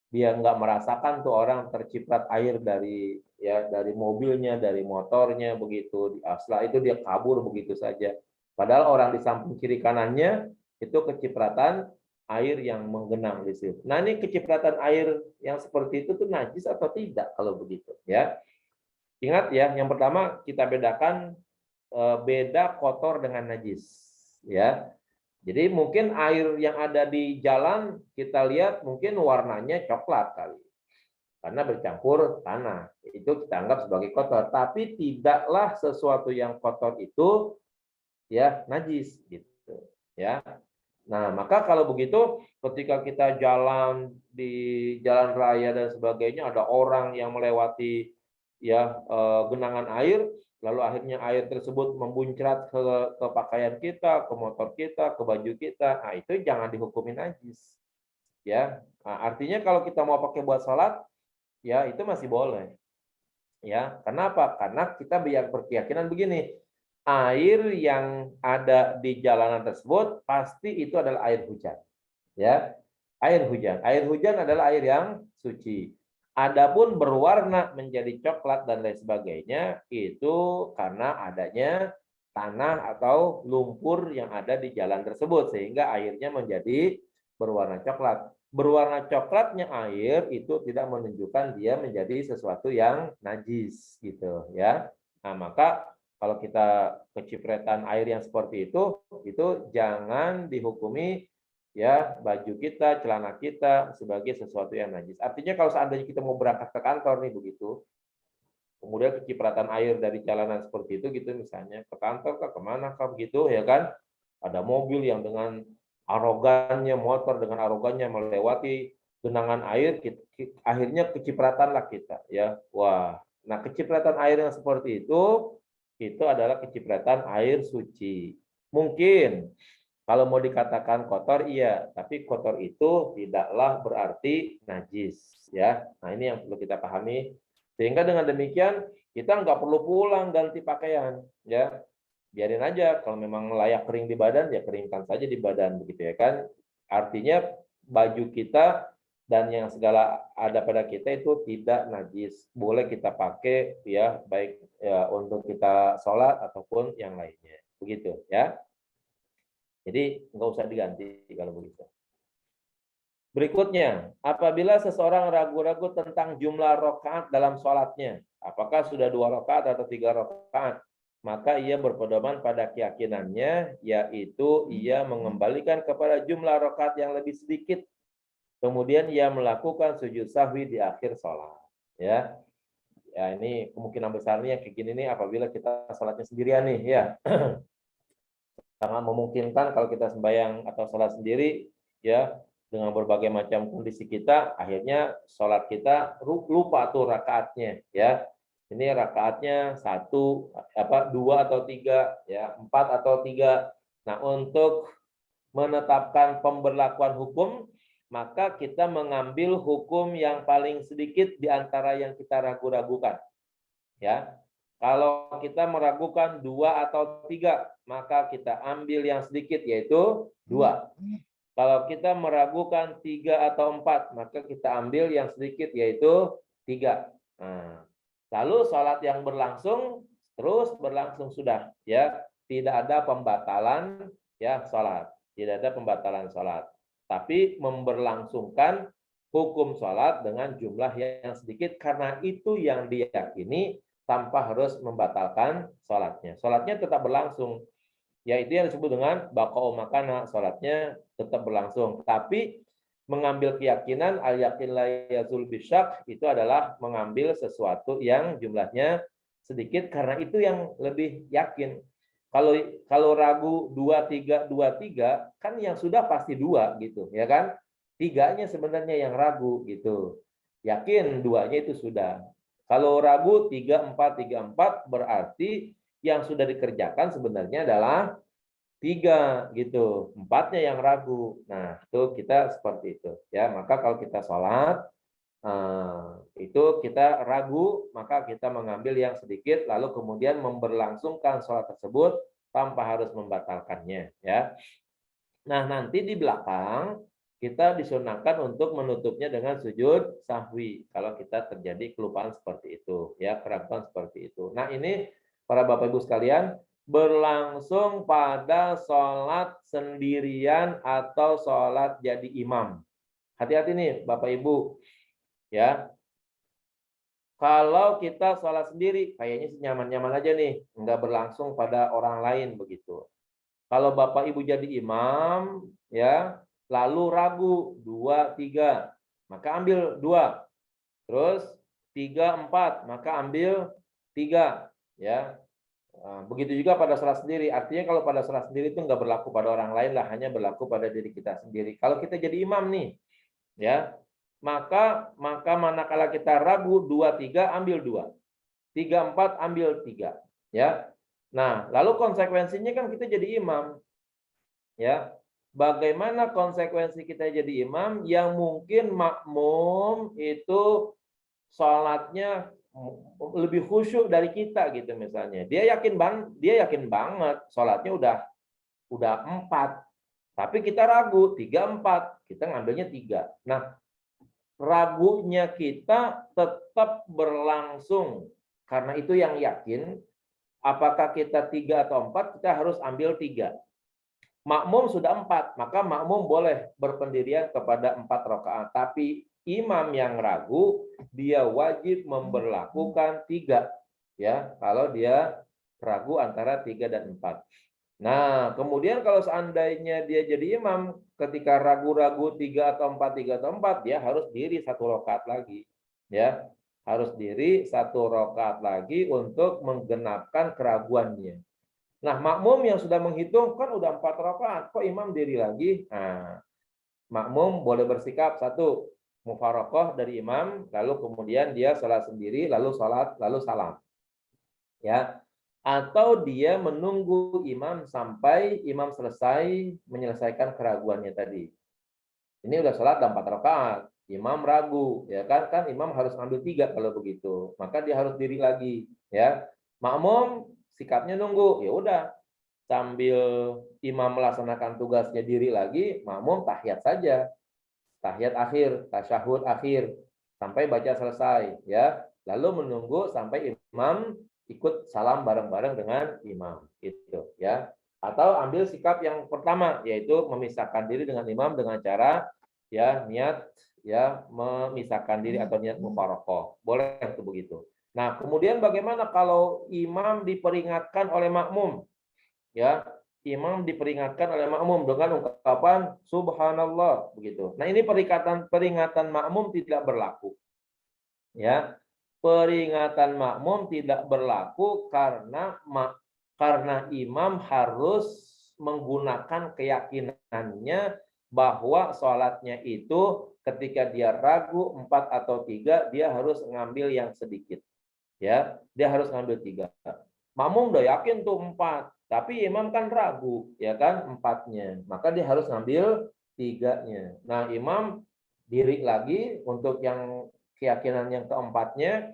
dia nggak merasakan tuh orang terciprat air dari dari mobilnya, dari motornya begitu. Setelah itu dia kabur begitu saja. Padahal orang di samping kiri kanannya itu kecipratan air yang menggenang di situ. Nah, ini kecipratan air yang seperti itu tuh najis atau tidak kalau begitu, ya. Ingat ya, yang pertama kita bedakan beda kotor dengan najis, ya. Jadi mungkin air yang ada di jalan kita lihat mungkin warnanya coklat kali. Karena bercampur tanah. Itu kita anggap sebagai kotor. Tapi tidaklah sesuatu yang kotor itu ya najis gitu. Ya. Nah, maka kalau begitu ketika kita jalan di jalan raya dan sebagainya ada orang yang melewati genangan air, lalu akhirnya air tersebut membuncrat ke pakaian kita, ke motor kita, ke baju kita. Nah, itu jangan dihukumi najis. Ya. Nah, artinya kalau kita mau pakai buat sholat, ya itu masih boleh. Ya, kenapa? Karena kita berkeyakinan begini, air yang ada di jalanan tersebut pasti itu adalah air hujan. Ya, air hujan. Air hujan adalah air yang suci. Adapun berwarna menjadi coklat dan lain sebagainya itu karena adanya tanah atau lumpur yang ada di jalan tersebut sehingga airnya menjadi berwarna coklat. Berwarna coklatnya air itu tidak menunjukkan dia menjadi sesuatu yang najis gitu ya. Nah, maka kalau kita kecipratan air yang seperti itu jangan dihukumi ya baju kita, celana kita sebagai sesuatu yang najis. Artinya kalau seandainya kita mau berangkat ke kantor nih begitu, kemudian kecipratan air dari jalanan seperti itu gitu misalnya ke kantor kah kemana kah begitu ya kan, ada mobil yang dengan arogannya, motor dengan arogannya melewati genangan air, akhirnya kecipratanlah kita ya. Wah, nah kecipratan air yang seperti itu adalah kecipratan air suci. Mungkin kalau mau dikatakan kotor, iya, tapi kotor itu tidaklah berarti najis, ya. Nah, ini yang perlu kita pahami. Sehingga dengan demikian kita nggak perlu pulang ganti pakaian, ya. Biarin aja kalau memang layak kering di badan, ya keringkan saja di badan, begitu ya kan. Artinya baju kita dan yang segala ada pada kita itu tidak najis, boleh kita pakai, ya, baik ya untuk kita sholat ataupun yang lainnya, begitu, ya. Jadi nggak usah diganti kalau begitu. Berikutnya, apabila seseorang ragu-ragu tentang jumlah rakaat dalam sholatnya, apakah sudah 2 rakaat atau 3 rakaat, maka ia berpedoman pada keyakinannya, yaitu ia mengembalikan kepada jumlah rakaat yang lebih sedikit. Kemudian ia melakukan sujud sahwi di akhir sholat. Ya, ini kemungkinan besarnya kayak gini nih apabila kita sholatnya sendirian nih, ya. Sangat memungkinkan kalau kita sembahyang atau sholat sendiri ya dengan berbagai macam kondisi kita akhirnya sholat kita lupa tuh rakaatnya ya. Ini rakaatnya 1 2 atau 3 ya 4 atau 3. Nah, untuk menetapkan pemberlakuan hukum maka kita mengambil hukum yang paling sedikit di antara yang kita ragu-ragukan ya. Kalau kita meragukan 2 atau 3, maka kita ambil yang sedikit yaitu 2. Kalau kita meragukan 3 atau 4, maka kita ambil yang sedikit yaitu 3. Nah, lalu sholat yang berlangsung terus berlangsung sudah ya, tidak ada pembatalan ya sholat, tidak ada pembatalan sholat. Tapi memberlangsungkan hukum sholat dengan jumlah yang sedikit karena itu yang diyakini tanpa harus membatalkan sholatnya. Sholatnya tetap berlangsung. Yaitu yang disebut dengan baqa'u makana, sholatnya tetap berlangsung. Tapi mengambil keyakinan al-yakin la yazul bisyak itu adalah mengambil sesuatu yang jumlahnya sedikit karena itu yang lebih yakin. Kalau ragu 2 3 kan yang sudah pasti 2 gitu, ya kan? 3-nya sebenarnya yang ragu gitu. Yakin 2-nya itu sudah. Kalau ragu 3 4 berarti yang sudah dikerjakan sebenarnya adalah 3 gitu. 4-nya yang ragu. Nah, itu kita seperti itu ya. Maka kalau kita sholat itu kita ragu, maka kita mengambil yang sedikit lalu kemudian memberlangsungkan sholat tersebut tanpa harus membatalkannya ya. Nah, nanti di belakang kita disunahkan untuk menutupnya dengan sujud sahwi kalau kita terjadi kelupaan seperti itu, ya, keraguan seperti itu. Nah, ini para Bapak Ibu sekalian berlangsung pada sholat sendirian atau sholat jadi imam. Hati-hati nih Bapak Ibu, ya. Kalau kita sholat sendiri, kayaknya sih nyaman-nyaman aja nih, nggak berlangsung pada orang lain begitu. Kalau Bapak Ibu jadi imam, ya, lalu ragu 2, 3, maka ambil 2. Terus 3, 4, maka ambil 3, ya. Begitu juga pada sholat sendiri. Artinya kalau pada sholat sendiri itu nggak berlaku pada orang lain lah, hanya berlaku pada diri kita sendiri. Kalau kita jadi imam nih, ya, maka manakala kita ragu 2, 3, ambil 2. 3, 4, ambil 3, ya. Nah, lalu konsekuensinya kan kita jadi imam, ya. Bagaimana konsekuensi kita jadi imam yang mungkin makmum itu sholatnya lebih khusyuk dari kita gitu misalnya. Dia yakin banget sholatnya udah 4, tapi kita ragu 3, 4, kita ngambilnya 3. Nah, ragunya kita tetap berlangsung. Karena itu yang yakin, apakah kita 3 atau 4, kita harus ambil 3. Makmum sudah 4, maka makmum boleh berpendirian kepada 4 rakaat. Tapi imam yang ragu, dia wajib memberlakukan 3. Ya, kalau dia ragu antara 3 dan 4. Nah, kemudian kalau seandainya dia jadi imam, ketika ragu-ragu 3 atau 4, dia harus diri 1 rakaat lagi. Ya, harus diri 1 rakaat lagi untuk menggenapkan keraguannya. Nah, makmum yang sudah menghitung kan udah 4 rakaat, kok imam diri lagi? Nah, makmum boleh bersikap 1, mufarokoh dari imam, lalu kemudian dia sholat sendiri, lalu salam. Ya, atau dia menunggu imam sampai imam selesai menyelesaikan keraguannya tadi. Ini udah sholat 4 rakaat, imam ragu, ya kan imam harus ambil 3 kalau begitu, maka dia harus diri lagi, ya. Makmum sikapnya nunggu, ya udah sambil imam melaksanakan tugasnya diri lagi, makmum tahiyat saja, tahiyat akhir, tasyahud akhir sampai baca selesai, ya. Lalu menunggu sampai imam ikut salam bareng-bareng dengan imam, gitu, ya. Atau ambil sikap yang pertama, yaitu memisahkan diri dengan imam dengan cara ya niat ya memisahkan diri atau niat mufarokoh. Boleh itu begitu. Nah, kemudian bagaimana kalau imam diperingatkan oleh makmum? Ya, imam diperingatkan oleh makmum dengan ungkapan subhanallah begitu. Nah, ini peringatan makmum tidak berlaku. Ya. Peringatan makmum tidak berlaku karena imam harus menggunakan keyakinannya bahwa sholatnya itu ketika dia ragu 4 atau 3, dia harus ngambil yang sedikit. Ya, dia harus ngambil 3. Makmum udah yakin tuh 4, tapi imam kan ragu, ya kan, 4-nya. Maka dia harus ngambil 3-nya. Nah, imam diri lagi untuk yang keyakinan yang keempatnya,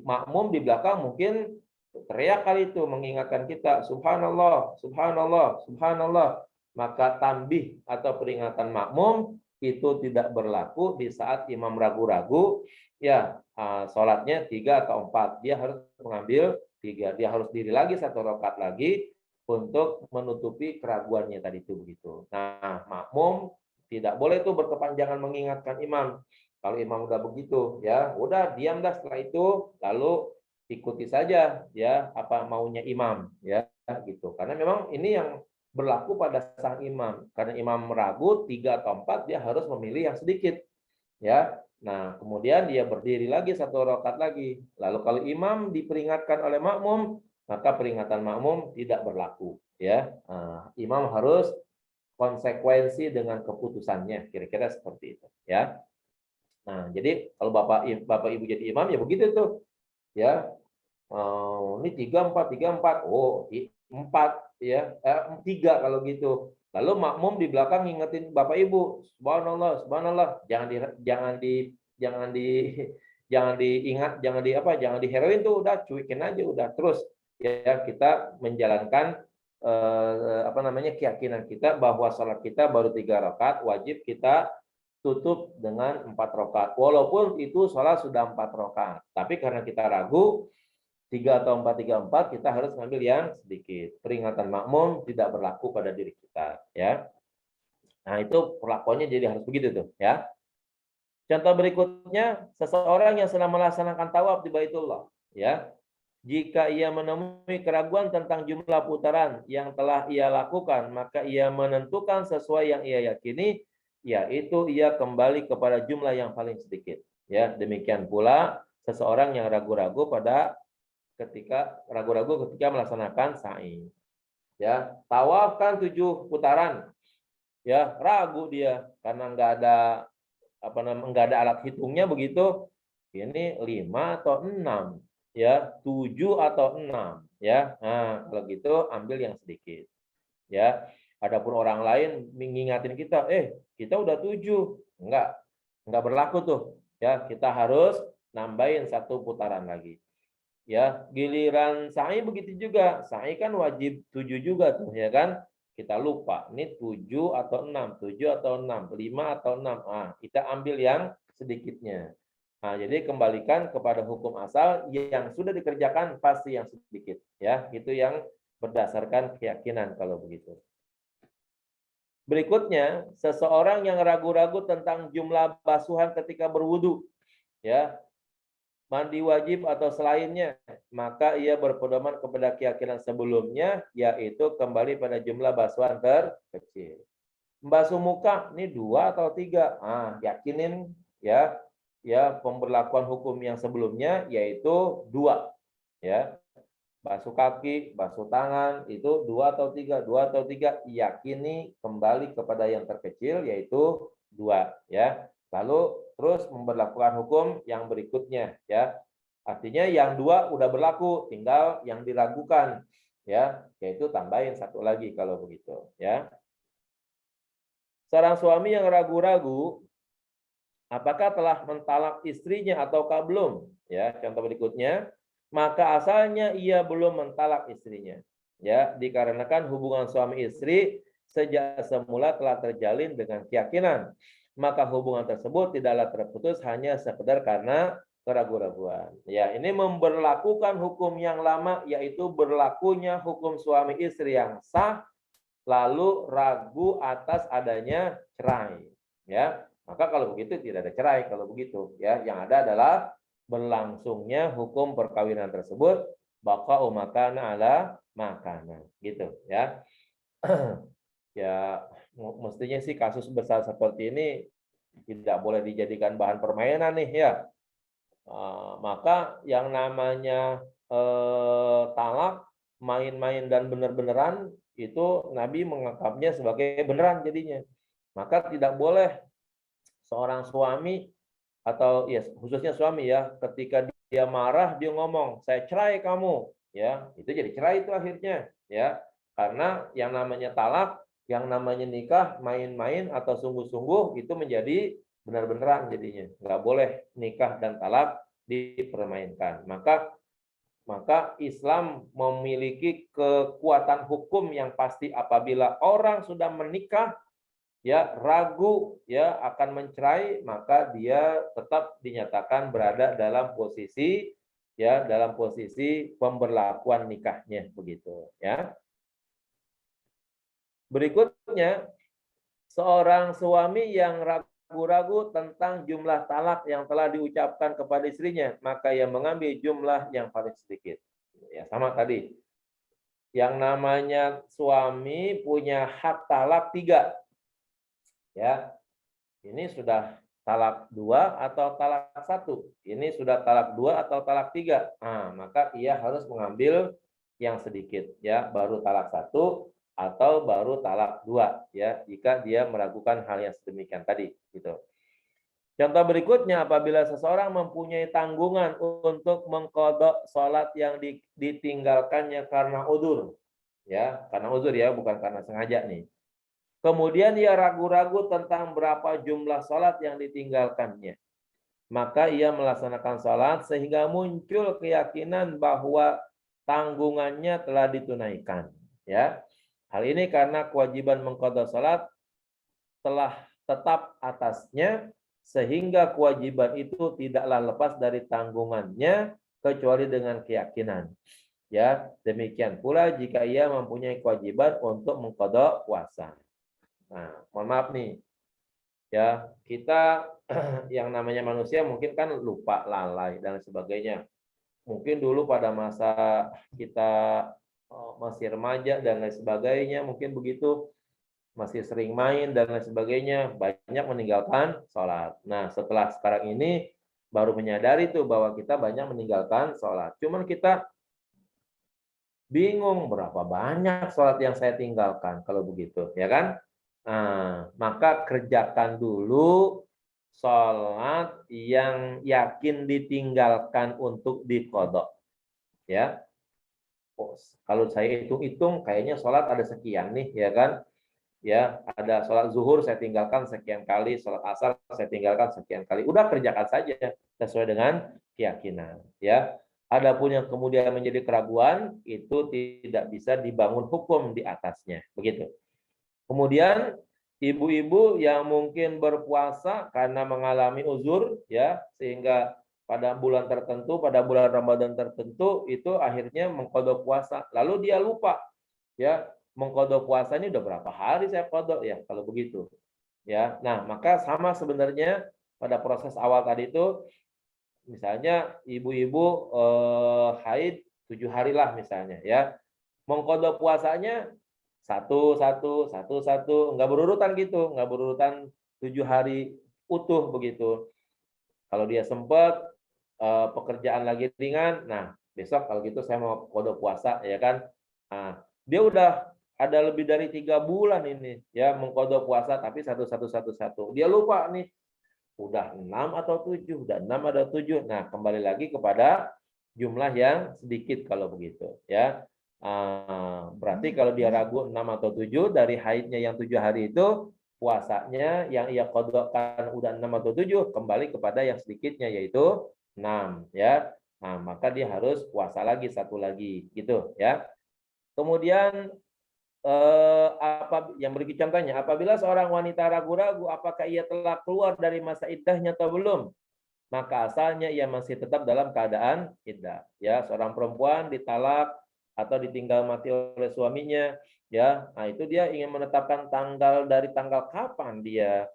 makmum di belakang mungkin teriak kali itu mengingatkan kita, subhanallah, subhanallah, subhanallah. Maka tanbih atau peringatan makmum itu tidak berlaku di saat imam ragu-ragu, ya sholatnya 3 atau 4. Dia harus mengambil 3. Dia harus diri lagi 1 rakaat lagi untuk menutupi keraguannya tadi itu begitu. Nah, makmum tidak boleh itu berkepanjangan mengingatkan imam. Kalau imam udah begitu, ya udah diam dah setelah itu, lalu ikuti saja ya apa maunya imam, ya gitu. Karena memang ini yang berlaku pada sang imam. Karena imam ragu 3 atau 4, dia harus memilih yang sedikit, ya. Nah, kemudian dia berdiri lagi 1 rakaat lagi. Lalu kalau imam diperingatkan oleh makmum, maka peringatan makmum tidak berlaku, ya. Nah, imam harus konsekuensi dengan keputusannya, kira-kira seperti itu, ya. Nah, jadi kalau Bapak Ibu jadi imam ya begitu tuh. Ya. Ini 3 4 3 4. Oh, 4 ya. 3 kalau gitu. Lalu makmum di belakang ngingetin Bapak Ibu, subhanallah, subhanallah. Jangan diingat, jangan diheroin tuh, udah cuekin aja udah. Terus ya kita menjalankan keyakinan kita bahwa salat kita baru 3 rakaat, wajib kita tutup dengan 4 rakaat. Walaupun itu sholat sudah 4 rakaat. Tapi karena kita ragu, 3 atau 4, 3, 4, kita harus ngambil yang sedikit. Peringatan makmum tidak berlaku pada diri kita. Ya. Nah, itu perlakuannya jadi harus begitu tuh. Ya. Contoh berikutnya, seseorang yang sedang melaksanakan tawaf di Baitullah. Ya. Jika ia menemui keraguan tentang jumlah putaran yang telah ia lakukan, maka ia menentukan sesuai yang ia yakini, yaitu ia kembali kepada jumlah yang paling sedikit. Ya, demikian pula seseorang yang ragu-ragu ketika melaksanakan sa'i. Ya, tawaf kan 7 putaran. Ya, ragu dia karena nggak ada alat hitungnya begitu. Ini 5 atau 6. Ya, 7 atau 6, ya. Nah, kalau gitu ambil yang sedikit. Ya. Adapun orang lain mengingatin kita, kita udah 7. Enggak berlaku tuh. Ya, kita harus nambahin 1 putaran lagi. Ya, giliran sa'i begitu juga. Sa'i kan wajib 7 juga tuh, ya kan? Kita lupa, ini 7 atau 6, 7 atau 6, 5 atau 6. Ah, kita ambil yang sedikitnya. Nah, jadi kembalikan kepada hukum asal yang sudah dikerjakan pasti yang sedikit, ya. Itu yang berdasarkan keyakinan kalau begitu. Berikutnya, seseorang yang ragu-ragu tentang jumlah basuhan ketika berwudu, ya, mandi wajib atau selainnya, maka ia berpedoman kepada keyakinan sebelumnya, yaitu kembali pada jumlah basuhan terkecil. Membasuh muka, ini 2 atau 3. Yakinin, ya, pemberlakuan hukum yang sebelumnya yaitu 2, ya. Basuh kaki, basuh tangan itu 2 atau 3, 2 atau 3, yakini kembali kepada yang terkecil yaitu 2, ya. Lalu terus memberlakukan hukum yang berikutnya, ya. Artinya yang 2 udah berlaku, tinggal yang diragukan, ya, yaitu tambahin 1 lagi kalau begitu, ya. Seorang suami yang ragu-ragu apakah telah mentalak istrinya ataukah belum? Ya, contoh berikutnya, maka asalnya ia belum mentalak istrinya. Ya, dikarenakan hubungan suami istri sejak semula telah terjalin dengan keyakinan. Maka hubungan tersebut tidaklah terputus hanya sekedar karena keraguan-raguan. Ya, ini memberlakukan hukum yang lama yaitu berlakunya hukum suami istri yang sah lalu ragu atas adanya cerai. Ya, maka kalau begitu tidak ada cerai kalau begitu, ya. Yang ada adalah berlangsungnya hukum perkawinan tersebut baqa'u makana ala makana, gitu, ya. Ya, mestinya sih kasus besar seperti ini tidak boleh dijadikan bahan permainan nih, ya. Maka yang namanya talak, main-main dan benar-beneran itu Nabi menganggapnya sebagai beneran jadinya. Maka tidak boleh seorang suami atau ya khususnya suami, ya, ketika dia marah dia ngomong saya cerai kamu, ya, itu jadi cerai itu akhirnya, ya. Karena yang namanya talak, yang namanya nikah main-main atau sungguh-sungguh itu menjadi benar-beneran jadinya. Nggak boleh nikah dan talak dipermainkan. Maka Islam memiliki kekuatan hukum yang pasti apabila orang sudah menikah, ya, ragu, ya, akan mencerai, maka dia tetap dinyatakan berada dalam posisi, ya, dalam posisi pemberlakuan nikahnya begitu, ya. Berikutnya, seorang suami yang ragu-ragu tentang jumlah talak yang telah diucapkan kepada istrinya, maka ia mengambil jumlah yang paling sedikit. Ya, sama tadi. Yang namanya suami punya hak talak 3. Ya. Ini sudah talak 2 atau talak 1. Ini sudah talak 2 atau talak 3. Nah, maka ia harus mengambil yang sedikit, ya, baru talak 1 atau baru talak 2, ya, jika dia meragukan hal yang sedemikian tadi, gitu. Contoh berikutnya, apabila seseorang mempunyai tanggungan untuk mengqadha salat yang ditinggalkannya karena udzur, ya, karena udzur, ya, bukan karena sengaja nih. Kemudian ia ragu-ragu tentang berapa jumlah salat yang ditinggalkannya. Maka ia melaksanakan salat sehingga muncul keyakinan bahwa tanggungannya telah ditunaikan, ya. Hal ini karena kewajiban mengqadha salat telah tetap atasnya, sehingga kewajiban itu tidaklah lepas dari tanggungannya kecuali dengan keyakinan. Ya, demikian pula jika ia mempunyai kewajiban untuk mengqadha puasa. Nah, mohon maaf nih, ya kita yang namanya manusia mungkin kan lupa, lalai dan sebagainya. Mungkin dulu pada masa kita masih remaja dan lain sebagainya, mungkin begitu, masih sering main dan lain sebagainya, banyak meninggalkan sholat. Nah, setelah sekarang ini baru menyadari tuh bahwa kita banyak meninggalkan sholat. Cuman kita bingung berapa banyak sholat yang saya tinggalkan kalau begitu, ya kan? Nah, maka kerjakan dulu sholat yang yakin ditinggalkan untuk diqadha. Ya, oh, kalau saya hitung-hitung kayaknya sholat ada sekian nih, ya kan? Ya, ada sholat zuhur saya tinggalkan sekian kali, sholat asar saya tinggalkan sekian kali. Udah kerjakan saja sesuai dengan keyakinan. Ya, adapun yang kemudian menjadi keraguan itu tidak bisa dibangun hukum di atasnya. Begitu. Kemudian ibu-ibu yang mungkin berpuasa karena mengalami uzur, ya, sehingga pada bulan tertentu, pada bulan Ramadan tertentu itu akhirnya mengqadha puasa, lalu dia lupa, ya, mengqadha puasa ini udah berapa hari saya qadha ya kalau begitu, ya. Nah, maka sama sebenarnya pada proses awal tadi itu, misalnya ibu-ibu haid 7 hari lah misalnya, ya, mengqadha puasanya satu, nggak berurutan gitu, nggak berurutan 7 hari utuh begitu. Kalau dia sempat pekerjaan lagi ringan, nah besok kalau gitu saya mau qadha puasa, ya kan. Nah, dia udah ada lebih dari 3 bulan ini ya mengqadha puasa, tapi satu. Dia lupa nih, udah 6 atau 7, udah 6 atau 7. Nah, kembali lagi kepada jumlah yang sedikit kalau begitu, ya. Berarti kalau dia ragu 6 atau 7 dari haidnya yang 7 hari itu, puasanya yang ia qadhakan udah 6 atau 7 kembali kepada yang sedikitnya yaitu 6, ya. Nah, maka dia harus puasa lagi satu lagi gitu, ya. Kemudian apa yang beri contohnya, apabila seorang wanita ragu-ragu apakah ia telah keluar dari masa iddahnya atau belum, maka asalnya ia masih tetap dalam keadaan iddah. Ya, seorang perempuan ditalak atau ditinggal mati oleh suaminya, ya, nah itu dia ingin menetapkan tanggal dari tanggal kapan dia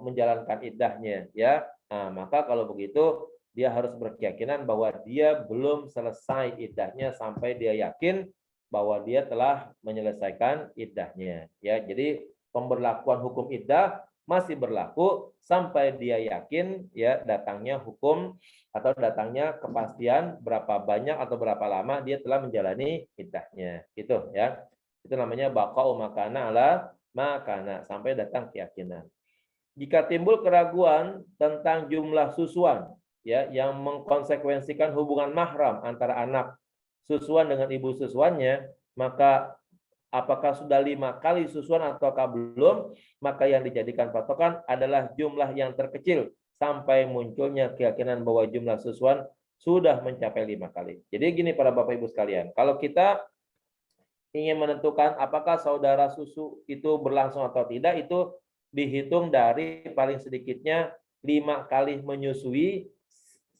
menjalankan iddahnya, ya. Nah, maka kalau begitu dia harus berkeyakinan bahwa dia belum selesai iddahnya sampai dia yakin bahwa dia telah menyelesaikan iddahnya, ya. Jadi pemberlakuan hukum iddah masih berlaku sampai dia yakin ya datangnya hukum atau datangnya kepastian berapa banyak atau berapa lama dia telah menjalani iddahnya, gitu ya. Itu namanya baqa'u makana ala makana, sampai datang keyakinan. Jika timbul keraguan tentang jumlah susuan ya yang mengkonsekuensikan hubungan mahram antara anak susuan dengan ibu susuannya, maka apakah sudah 5 kali susuan ataukah belum, maka yang dijadikan patokan adalah jumlah yang terkecil sampai munculnya keyakinan bahwa jumlah susuan sudah mencapai 5 kali. Jadi gini para Bapak Ibu sekalian, kalau kita ingin menentukan apakah saudara susu itu berlangsung atau tidak, itu dihitung dari paling sedikitnya 5 kali menyusui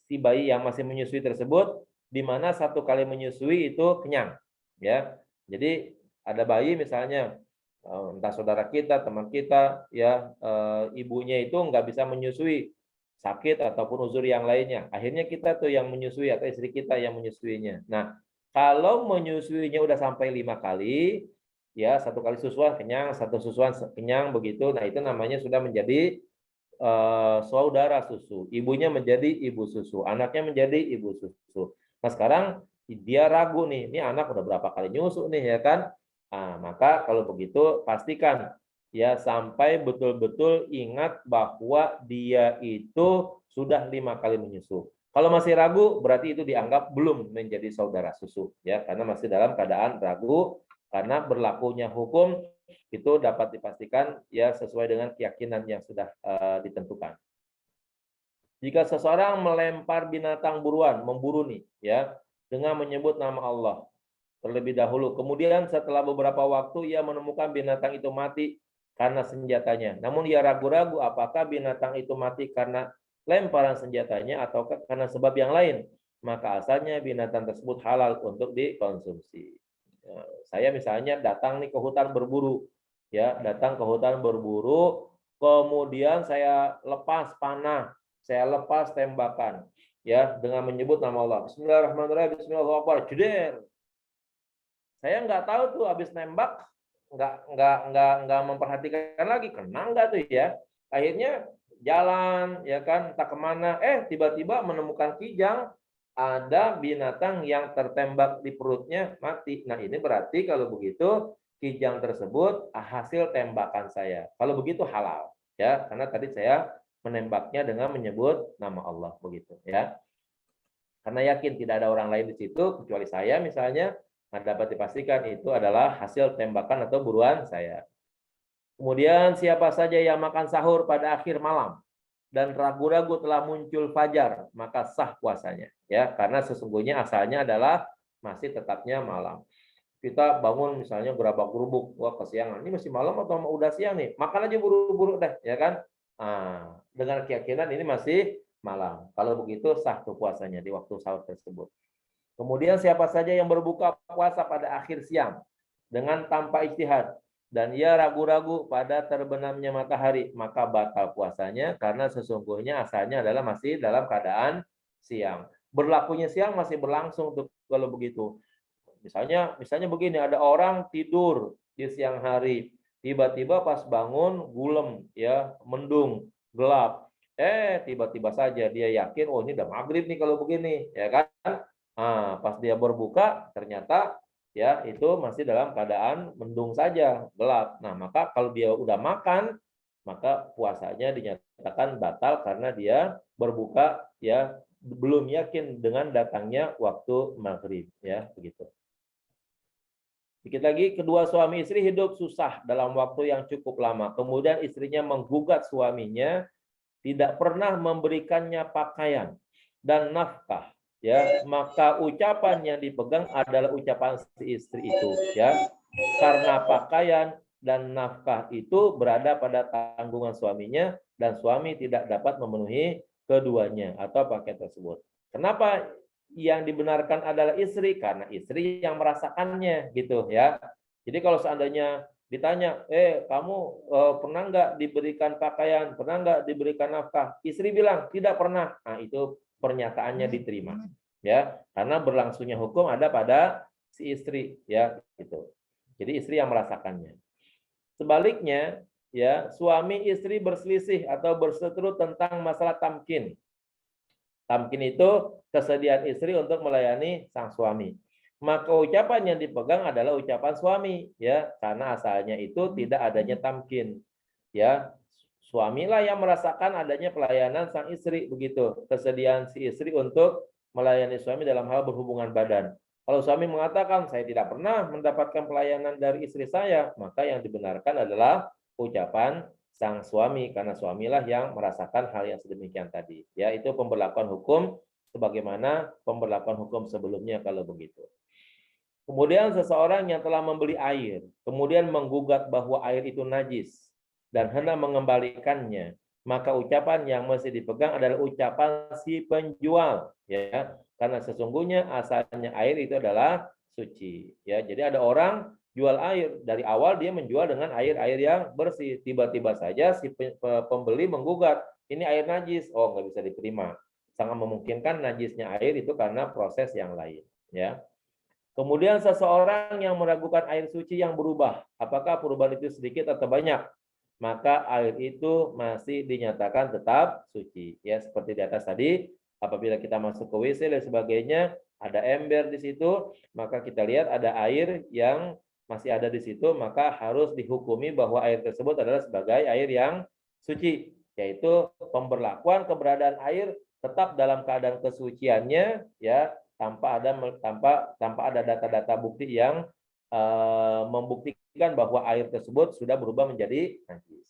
si bayi yang masih menyusui tersebut, di mana 1 kali menyusui itu kenyang, ya. Jadi ada bayi misalnya, entah saudara kita, teman kita, ya, ibunya itu nggak bisa menyusui, sakit ataupun uzur yang lainnya. Akhirnya kita tuh yang menyusui atau istri kita yang menyusuinya. Nah, kalau menyusuinya udah sampai 5 kali, ya 1 kali susuan kenyang, 1 susuan kenyang begitu. Nah, itu namanya sudah menjadi saudara susu, ibunya menjadi ibu susu, anaknya menjadi ibu susu. Nah, sekarang dia ragu nih, ini anak udah berapa kali nyusu nih, ya kan? Nah, maka kalau begitu pastikan ya sampai betul-betul ingat bahwa dia itu sudah 5 kali menyusu. Kalau masih ragu, berarti itu dianggap belum menjadi saudara susu, ya, karena masih dalam keadaan ragu, karena berlakunya hukum itu dapat dipastikan ya sesuai dengan keyakinan yang sudah ditentukan. Jika seseorang melempar binatang buruan, memburu nih, ya, dengan menyebut nama Allah terlebih dahulu, kemudian setelah beberapa waktu ia menemukan binatang itu mati karena senjatanya. Namun ia ragu-ragu apakah binatang itu mati karena lemparan senjatanya atau karena sebab yang lain. Maka asalnya binatang tersebut halal untuk dikonsumsi. Ya, saya misalnya datang nih ke hutan berburu, ya datang ke hutan berburu, kemudian saya lepas panah, saya lepas tembakan, ya dengan menyebut nama Allah. Bismillahirrahmanirrahim. Bismillahirrahmanirrahim. Jeder. Saya nggak tahu tuh habis nembak nggak memperhatikan lagi kena nggak tuh ya. Akhirnya jalan ya kan entah kemana, tiba-tiba menemukan kijang, ada binatang yang tertembak di perutnya mati. Nah ini berarti kalau begitu kijang tersebut hasil tembakan saya. Kalau begitu halal ya, karena tadi saya menembaknya dengan menyebut nama Allah begitu ya. Karena yakin tidak ada orang lain di situ kecuali saya misalnya, nah dapat dipastikan itu adalah hasil tembakan atau buruan saya. Kemudian siapa saja yang makan sahur pada akhir malam dan ragu-ragu telah muncul fajar, maka sah puasanya. Ya, karena sesungguhnya asalnya adalah masih tetapnya malam. Kita bangun misalnya gerabak-gerubuk, wah kesiangan, ini masih malam atau udah siang nih, makan aja buru-buru deh, ya kan? Nah, dengan keyakinan ini masih malam. Kalau begitu sah tuh puasanya di waktu sahur tersebut. Kemudian siapa saja yang berbuka puasa pada akhir siang dengan tanpa ijtihad dan ia ragu-ragu pada terbenamnya matahari, maka batal puasanya karena sesungguhnya asalnya adalah masih dalam keadaan siang. Berlakunya siang masih berlangsung tuh kalau begitu. Misalnya begini, ada orang tidur di siang hari, tiba-tiba pas bangun gulem ya, mendung, gelap. Tiba-tiba saja dia yakin, oh ini udah maghrib nih kalau begini, ya kan? Nah, pas dia berbuka ternyata ya itu masih dalam keadaan mendung saja, gelap. Nah, maka kalau dia udah makan, maka puasanya dinyatakan batal karena dia berbuka ya belum yakin dengan datangnya waktu maghrib ya begitu. Dikit lagi, kedua suami istri hidup susah dalam waktu yang cukup lama. Kemudian istrinya menggugat suaminya tidak pernah memberikannya pakaian dan nafkah. Ya, maka ucapan yang dipegang adalah ucapan si istri itu. Ya, karena pakaian dan nafkah itu berada pada tanggungan suaminya dan suami tidak dapat memenuhi keduanya atau paket tersebut. Kenapa yang dibenarkan adalah istri? Karena istri yang merasakannya gitu ya. Jadi kalau seandainya ditanya, kamu pernah nggak diberikan pakaian, pernah nggak diberikan nafkah? Istri bilang tidak pernah. Nah itu pernyataannya diterima ya, karena berlangsungnya hukum ada pada si istri ya gitu. Jadi istri yang merasakannya. Sebaliknya ya, suami istri berselisih atau berseteru tentang masalah tamkin. Tamkin itu kesediaan istri untuk melayani sang suami. Maka ucapan yang dipegang adalah ucapan suami, ya, karena asalnya itu tidak adanya tamkin, ya. Suamilah yang merasakan adanya pelayanan sang istri, begitu. Kesediaan si istri untuk melayani suami dalam hal berhubungan badan. Kalau suami mengatakan saya tidak pernah mendapatkan pelayanan dari istri saya, maka yang dibenarkan adalah ucapan sang suami karena suamilah yang merasakan hal yang sedemikian tadi. Ya, itu pemberlakuan hukum sebagaimana pemberlakuan hukum sebelumnya kalau begitu. Kemudian seseorang yang telah membeli air, kemudian menggugat bahwa air itu najis dan hendak mengembalikannya, maka ucapan yang mesti dipegang adalah ucapan si penjual, ya, karena sesungguhnya asalnya air itu adalah suci. Ya, jadi ada orang jual air, dari awal dia menjual dengan air-air yang bersih, tiba-tiba saja si pembeli menggugat, ini air najis, oh nggak bisa diterima. Sangat memungkinkan najisnya air itu karena proses yang lain. Ya. Kemudian seseorang yang meragukan air suci yang berubah, apakah perubahan itu sedikit atau banyak, maka air itu masih dinyatakan tetap suci. Ya, seperti di atas tadi, apabila kita masuk ke WC dan sebagainya, ada ember di situ, maka kita lihat ada air yang masih ada di situ, maka harus dihukumi bahwa air tersebut adalah sebagai air yang suci, yaitu pemberlakuan keberadaan air tetap dalam keadaan kesuciannya, ya, tanpa ada data-data bukti yang membuktikan bahwa air tersebut sudah berubah menjadi najis.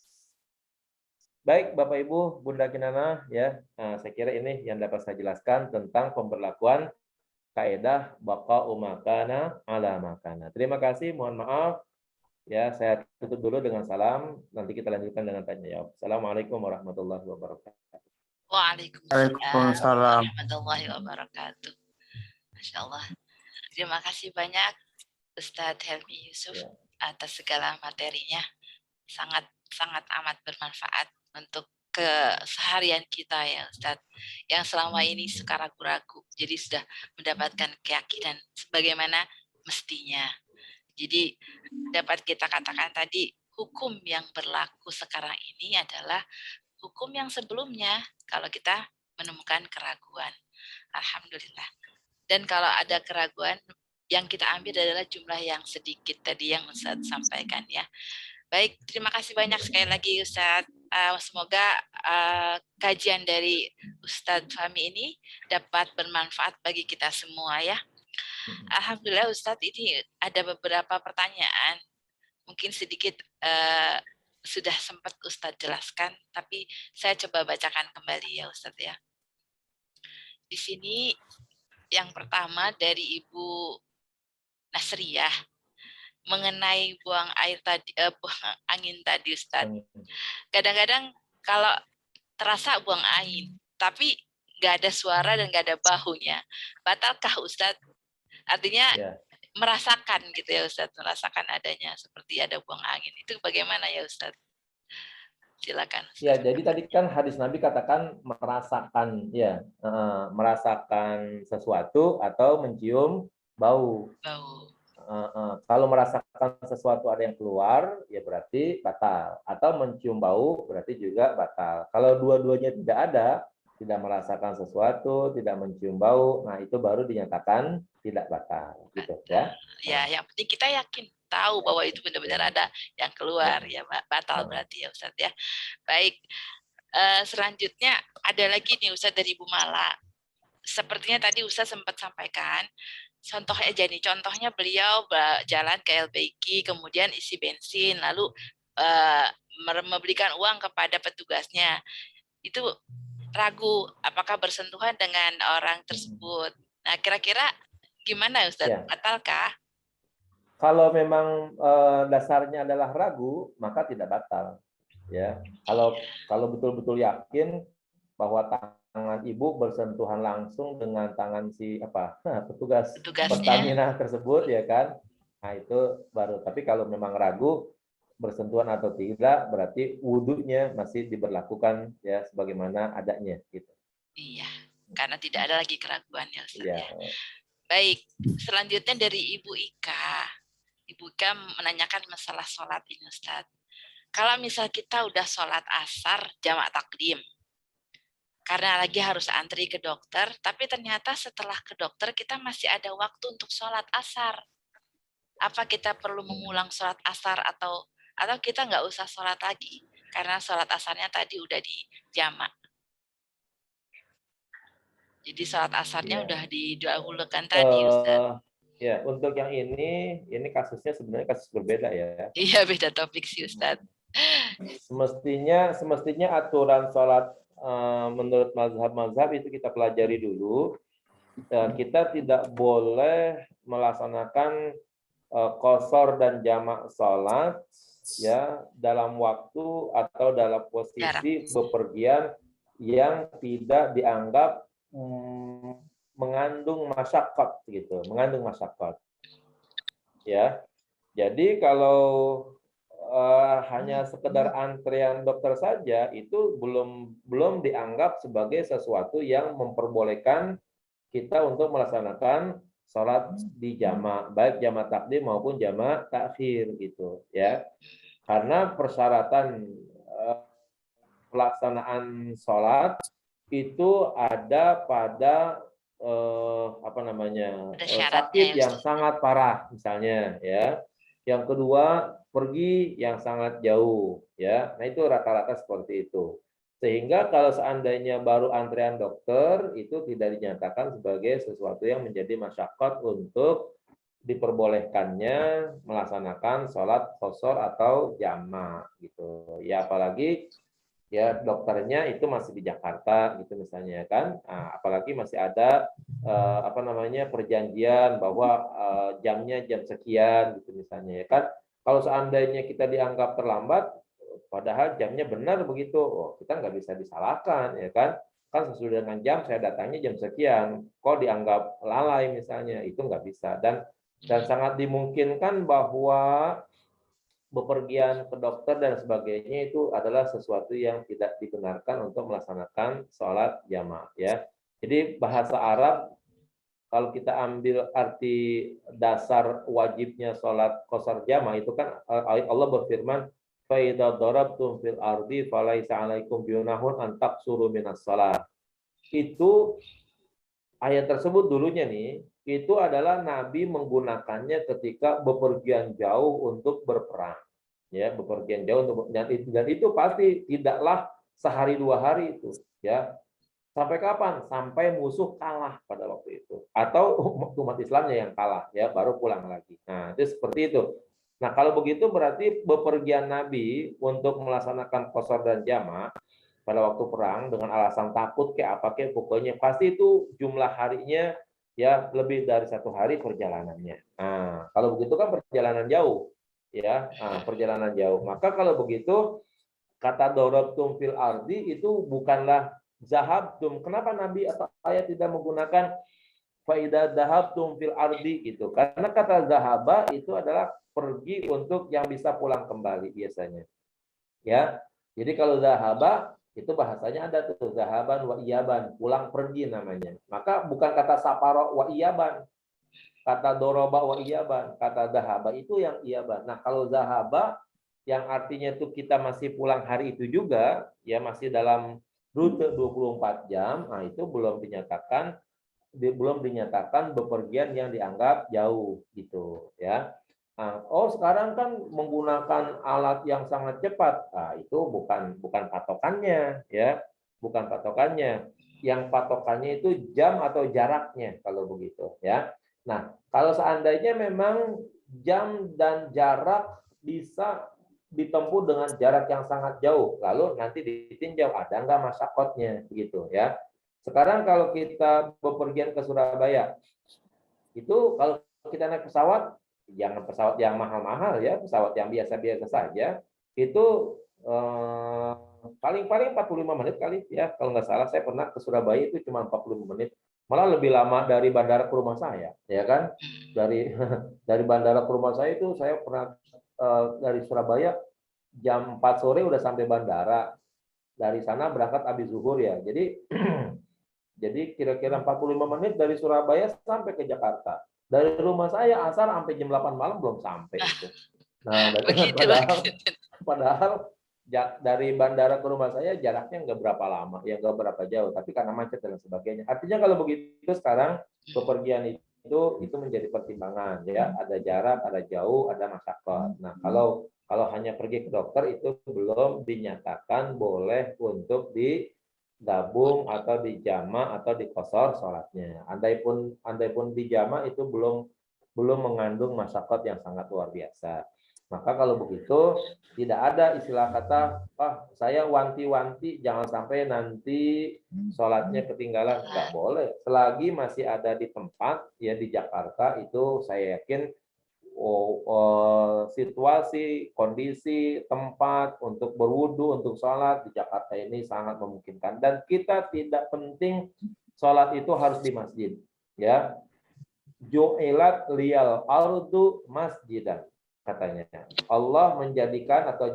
Baik, Bapak Ibu, Bunda Kinana, ya, saya kira ini yang dapat saya jelaskan tentang pemberlakuan kaidah baqa'u makana ala makana. Terima kasih, mohon maaf Ya, saya tutup dulu dengan salam. Nanti kita lanjutkan dengan tanya jawab. Assalamualaikum warahmatullahi wabarakatuh. Waalaikumsalam Waalaikumsalam. warahmatullahi wabarakatuh. Masya Allah. Terima kasih banyak Ustadz Helmi Yusuf Ya. atas segala materinya. Sangat amat bermanfaat untuk keseharian kita ya Ustadz. Yang selama ini suka ragu-ragu. Jadi sudah mendapatkan keyakinan sebagaimana mestinya. Jadi dapat kita katakan tadi, hukum yang berlaku sekarang ini adalah hukum yang sebelumnya kalau kita menemukan keraguan. Alhamdulillah. Dan kalau ada keraguan, yang kita ambil adalah jumlah yang sedikit tadi yang Ustadz sampaikan ya. Baik, terima kasih banyak sekali lagi Ustadz. Semoga kajian dari Ustadz Fahmi ini dapat bermanfaat bagi kita semua ya. Alhamdulillah Ustadz, ini ada beberapa pertanyaan. Mungkin sedikit sudah sempat Ustadz jelaskan, tapi saya coba bacakan kembali ya Ustadz ya. Di sini yang pertama dari Ibu Nasriyah mengenai buang air tadi, buang angin tadi Ustadz. Kadang-kadang kalau terasa buang angin, tapi nggak ada suara dan nggak ada bahunya, batalkah Ustadz? Artinya merasakan gitu ya Ustadz, merasakan adanya seperti ada buang angin. Itu bagaimana ya Ustadz? Silakan Ustadz. Ya, jadi tadi kan hadis Nabi katakan merasakan, ya, merasakan sesuatu atau mencium bau. Kalau merasakan sesuatu ada yang keluar, ya berarti batal. Atau mencium bau berarti juga batal. Kalau dua-duanya tidak ada, tidak merasakan sesuatu, tidak mencium bau, nah itu baru dinyatakan tidak batal, gitu ya. Ya, yang penting kita yakin tahu bahwa itu benar-benar ada yang keluar, ya batal berarti ya Ustadz ya. Baik, selanjutnya ada lagi nih Ustadz dari Ibu Mala. Sepertinya tadi Ustadz sempat sampaikan, contohnya aja nih, contohnya beliau jalan ke LPG, kemudian isi bensin, lalu memberikan uang kepada petugasnya. Itu ragu apakah bersentuhan dengan orang tersebut. Nah, kira-kira gimana Ustadz? Ya. Batalkah? Kalau memang dasarnya adalah ragu, maka tidak batal. Ya, kalau betul-betul yakin bahwa tangan ibu bersentuhan langsung dengan tangan si petugasnya Pertamina tersebut, ya kan? Nah itu baru. Tapi kalau memang ragu bersentuhan atau tidak, berarti wudhunya masih diberlakukan ya sebagaimana adanya gitu. Iya, karena tidak ada lagi keraguan ya Ustaz ya. Baik, selanjutnya dari Ibu Ika. Ibu Ika menanyakan masalah sholat ini Ustaz. Kalau misal kita udah sholat asar jamak takdim, karena lagi harus antri ke dokter, tapi ternyata setelah ke dokter kita masih ada waktu untuk sholat asar. Apa kita perlu mengulang sholat asar atau kita nggak usah sholat lagi karena sholat asarnya tadi udah di jamak. Jadi sholat asarnya udah didahulukan tadi, Ustaz. Ya, untuk yang ini kasusnya sebenarnya kasus berbeda ya. Iya, beda topik sih, Ustaz. Semestinya aturan sholat menurut mazhab itu kita pelajari dulu. Kita tidak boleh melaksanakan qashar dan jamak sholat ya dalam waktu atau dalam posisi bepergian yang tidak dianggap mengandung masyaqqat gitu, mengandung masyaqqat. Ya. Jadi kalau hanya sekedar antrian dokter saja itu belum dianggap sebagai sesuatu yang memperbolehkan kita untuk melaksanakan sholat di jamak, baik jamak takdim maupun jamak takhir gitu ya. Karena persyaratan pelaksanaan sholat itu ada pada sakit yang sangat parah misalnya ya. Yang kedua pergi yang sangat jauh ya. Nah itu rata-rata seperti itu. Sehingga kalau seandainya baru antrean dokter itu tidak dinyatakan sebagai sesuatu yang menjadi masyaqqat untuk diperbolehkannya melaksanakan sholat qashar atau jamak gitu. Ya apalagi ya dokternya itu masih di Jakarta gitu misalnya kan. Nah, apalagi masih ada perjanjian bahwa jamnya jam sekian gitu misalnya ya kan. Kalau seandainya kita dianggap terlambat, padahal jamnya benar begitu, oh, kita nggak bisa disalahkan, ya kan? Kan sesuai dengan jam, saya datangnya jam sekian, kok dianggap lalai misalnya, itu nggak bisa. Dan sangat dimungkinkan bahwa bepergian ke dokter dan sebagainya itu adalah sesuatu yang tidak dibenarkan untuk melaksanakan sholat jamaah, ya. Jadi bahasa Arab kalau kita ambil arti dasar wajibnya sholat qasar jamaah itu kan Allah berfirman fa idza darabtum fil ardi falaisa 'alaikum junahun an taqsuru minas shalah. Itu ayat tersebut dulunya nih, itu adalah Nabi menggunakannya ketika bepergian jauh untuk berperang. Ya, bepergian jauh untuk dan itu pasti tidaklah sehari dua hari itu, ya. Sampai kapan? Sampai musuh kalah pada waktu itu. Atau umat Islamnya yang kalah, ya, baru pulang lagi. Nah, itu seperti itu. Nah, kalau begitu berarti bepergian Nabi untuk melaksanakan qasar dan jamaah pada waktu perang dengan alasan takut kayak apa kayak pokoknya pasti itu jumlah harinya ya lebih dari 1 hari perjalanannya. Nah, kalau begitu kan perjalanan jauh, ya, perjalanan jauh. Maka kalau begitu kata dorobtum fil ardi itu bukanlah zahabtum. Kenapa Nabi atau ayat tidak menggunakan faida zahabtum fil ardi itu? Karena kata zahaba itu adalah pergi untuk yang bisa pulang kembali biasanya. Ya. Jadi kalau zahaba itu bahasanya ada tuh zahaban wa iyaban, pulang pergi namanya. Maka bukan kata saparo wa iyaban, kata doroba wa iyaban, kata zahaba itu yang iyaban. Nah, kalau zahaba yang artinya itu kita masih pulang hari itu juga, ya masih dalam rute 24 jam, nah itu belum dinyatakan bepergian yang dianggap jauh gitu, ya. Nah, oh sekarang kan menggunakan alat yang sangat cepat, nah itu bukan patokannya, ya, bukan patokannya. Yang patokannya itu jam atau jaraknya kalau begitu, ya. Nah, kalau seandainya memang jam dan jarak bisa ditempuh dengan jarak yang sangat jauh, lalu nanti ditinjau ada nggak masyakotnya, begitu, ya. Sekarang kalau kita bepergian ke Surabaya, itu kalau kita naik pesawat, jangan pesawat yang mahal-mahal ya, pesawat yang biasa-biasa saja, itu paling-paling 45 menit kali ya. Kalau nggak salah saya pernah ke Surabaya itu cuma 45 menit. Malah lebih lama dari bandara ke rumah saya, ya kan? Dari dari bandara ke rumah saya itu saya pernah dari Surabaya jam 4 sore udah sampai bandara. Dari sana berangkat habis zuhur ya. Jadi kira-kira 45 menit dari Surabaya sampai ke Jakarta. Dari rumah saya asar sampai jam 8 malam belum sampai itu. Nah, Begitu. padahal dari bandara ke rumah saya jaraknya nggak berapa lama, ya nggak berapa jauh, tapi karena macet dan sebagainya. Artinya kalau begitu sekarang bepergian itu menjadi pertimbangan, ya, ada jarak, ada jauh, ada masyarakat. Nah, kalau hanya pergi ke dokter itu belum dinyatakan boleh untuk digabung atau dijama atau dikosor sholatnya. Andaipun dijama itu belum mengandung masyarakat yang sangat luar biasa. Maka kalau begitu tidak ada istilah kata, saya wanti-wanti jangan sampai nanti sholatnya ketinggalan. Nggak boleh. Selagi masih ada di tempat, ya di Jakarta itu saya yakin situasi, kondisi, tempat untuk berwudu, untuk sholat di Jakarta ini sangat memungkinkan. Dan kita tidak penting sholat itu harus di masjid. Ya, ju'ilat liyal ardu masjidan, katanya. Allah menjadikan atau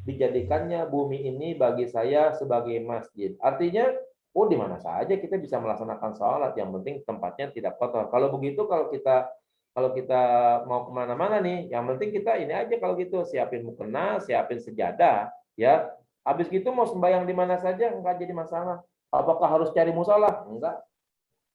dijadikannya bumi ini bagi saya sebagai masjid. Artinya, di mana saja kita bisa melaksanakan sholat, yang penting tempatnya tidak kotor. Kalau begitu, kalau kita mau kemana-mana nih, yang penting kita ini aja kalau gitu, siapin mukena, siapin sejadah, ya. Habis gitu mau sembahyang di mana saja, enggak jadi masalah. Apakah harus cari musola? Enggak.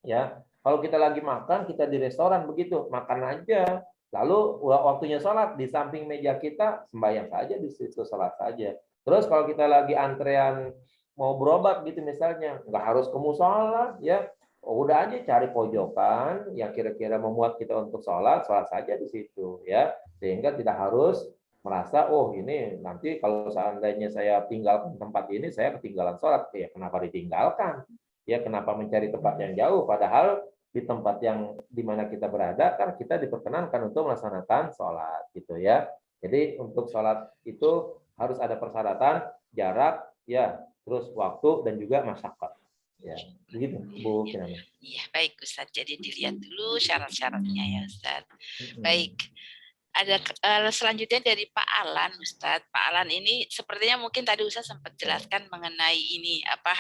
Ya, kalau kita lagi makan, kita di restoran begitu, makan aja. Lalu waktunya sholat, di samping meja kita, sembahyang saja di situ, sholat saja. Terus kalau kita lagi antrean mau berobat gitu misalnya, nggak harus ke musola, ya. Udah aja cari pojokan yang kira-kira memuat kita untuk sholat saja di situ, ya. Sehingga tidak harus merasa, ini nanti kalau seandainya saya tinggalkan tempat ini, saya ketinggalan sholat. Ya, kenapa ditinggalkan? Ya, kenapa mencari tempat yang jauh? Padahal di tempat yang di mana kita berada kan kita diperkenankan untuk melaksanakan sholat, gitu ya. Jadi untuk sholat itu harus ada persyaratan, jarak, ya, terus waktu dan juga masyaqqat. Ya, begitu Bu Kinana. Iya, baik Ustadz. Jadi dilihat dulu syarat-syaratnya ya Ustadz. Baik. Mm-mm. Ada selanjutnya dari Pak Alan, Ustadz. Pak Alan ini sepertinya mungkin tadi Ustadz sempat jelaskan mengenai ini apa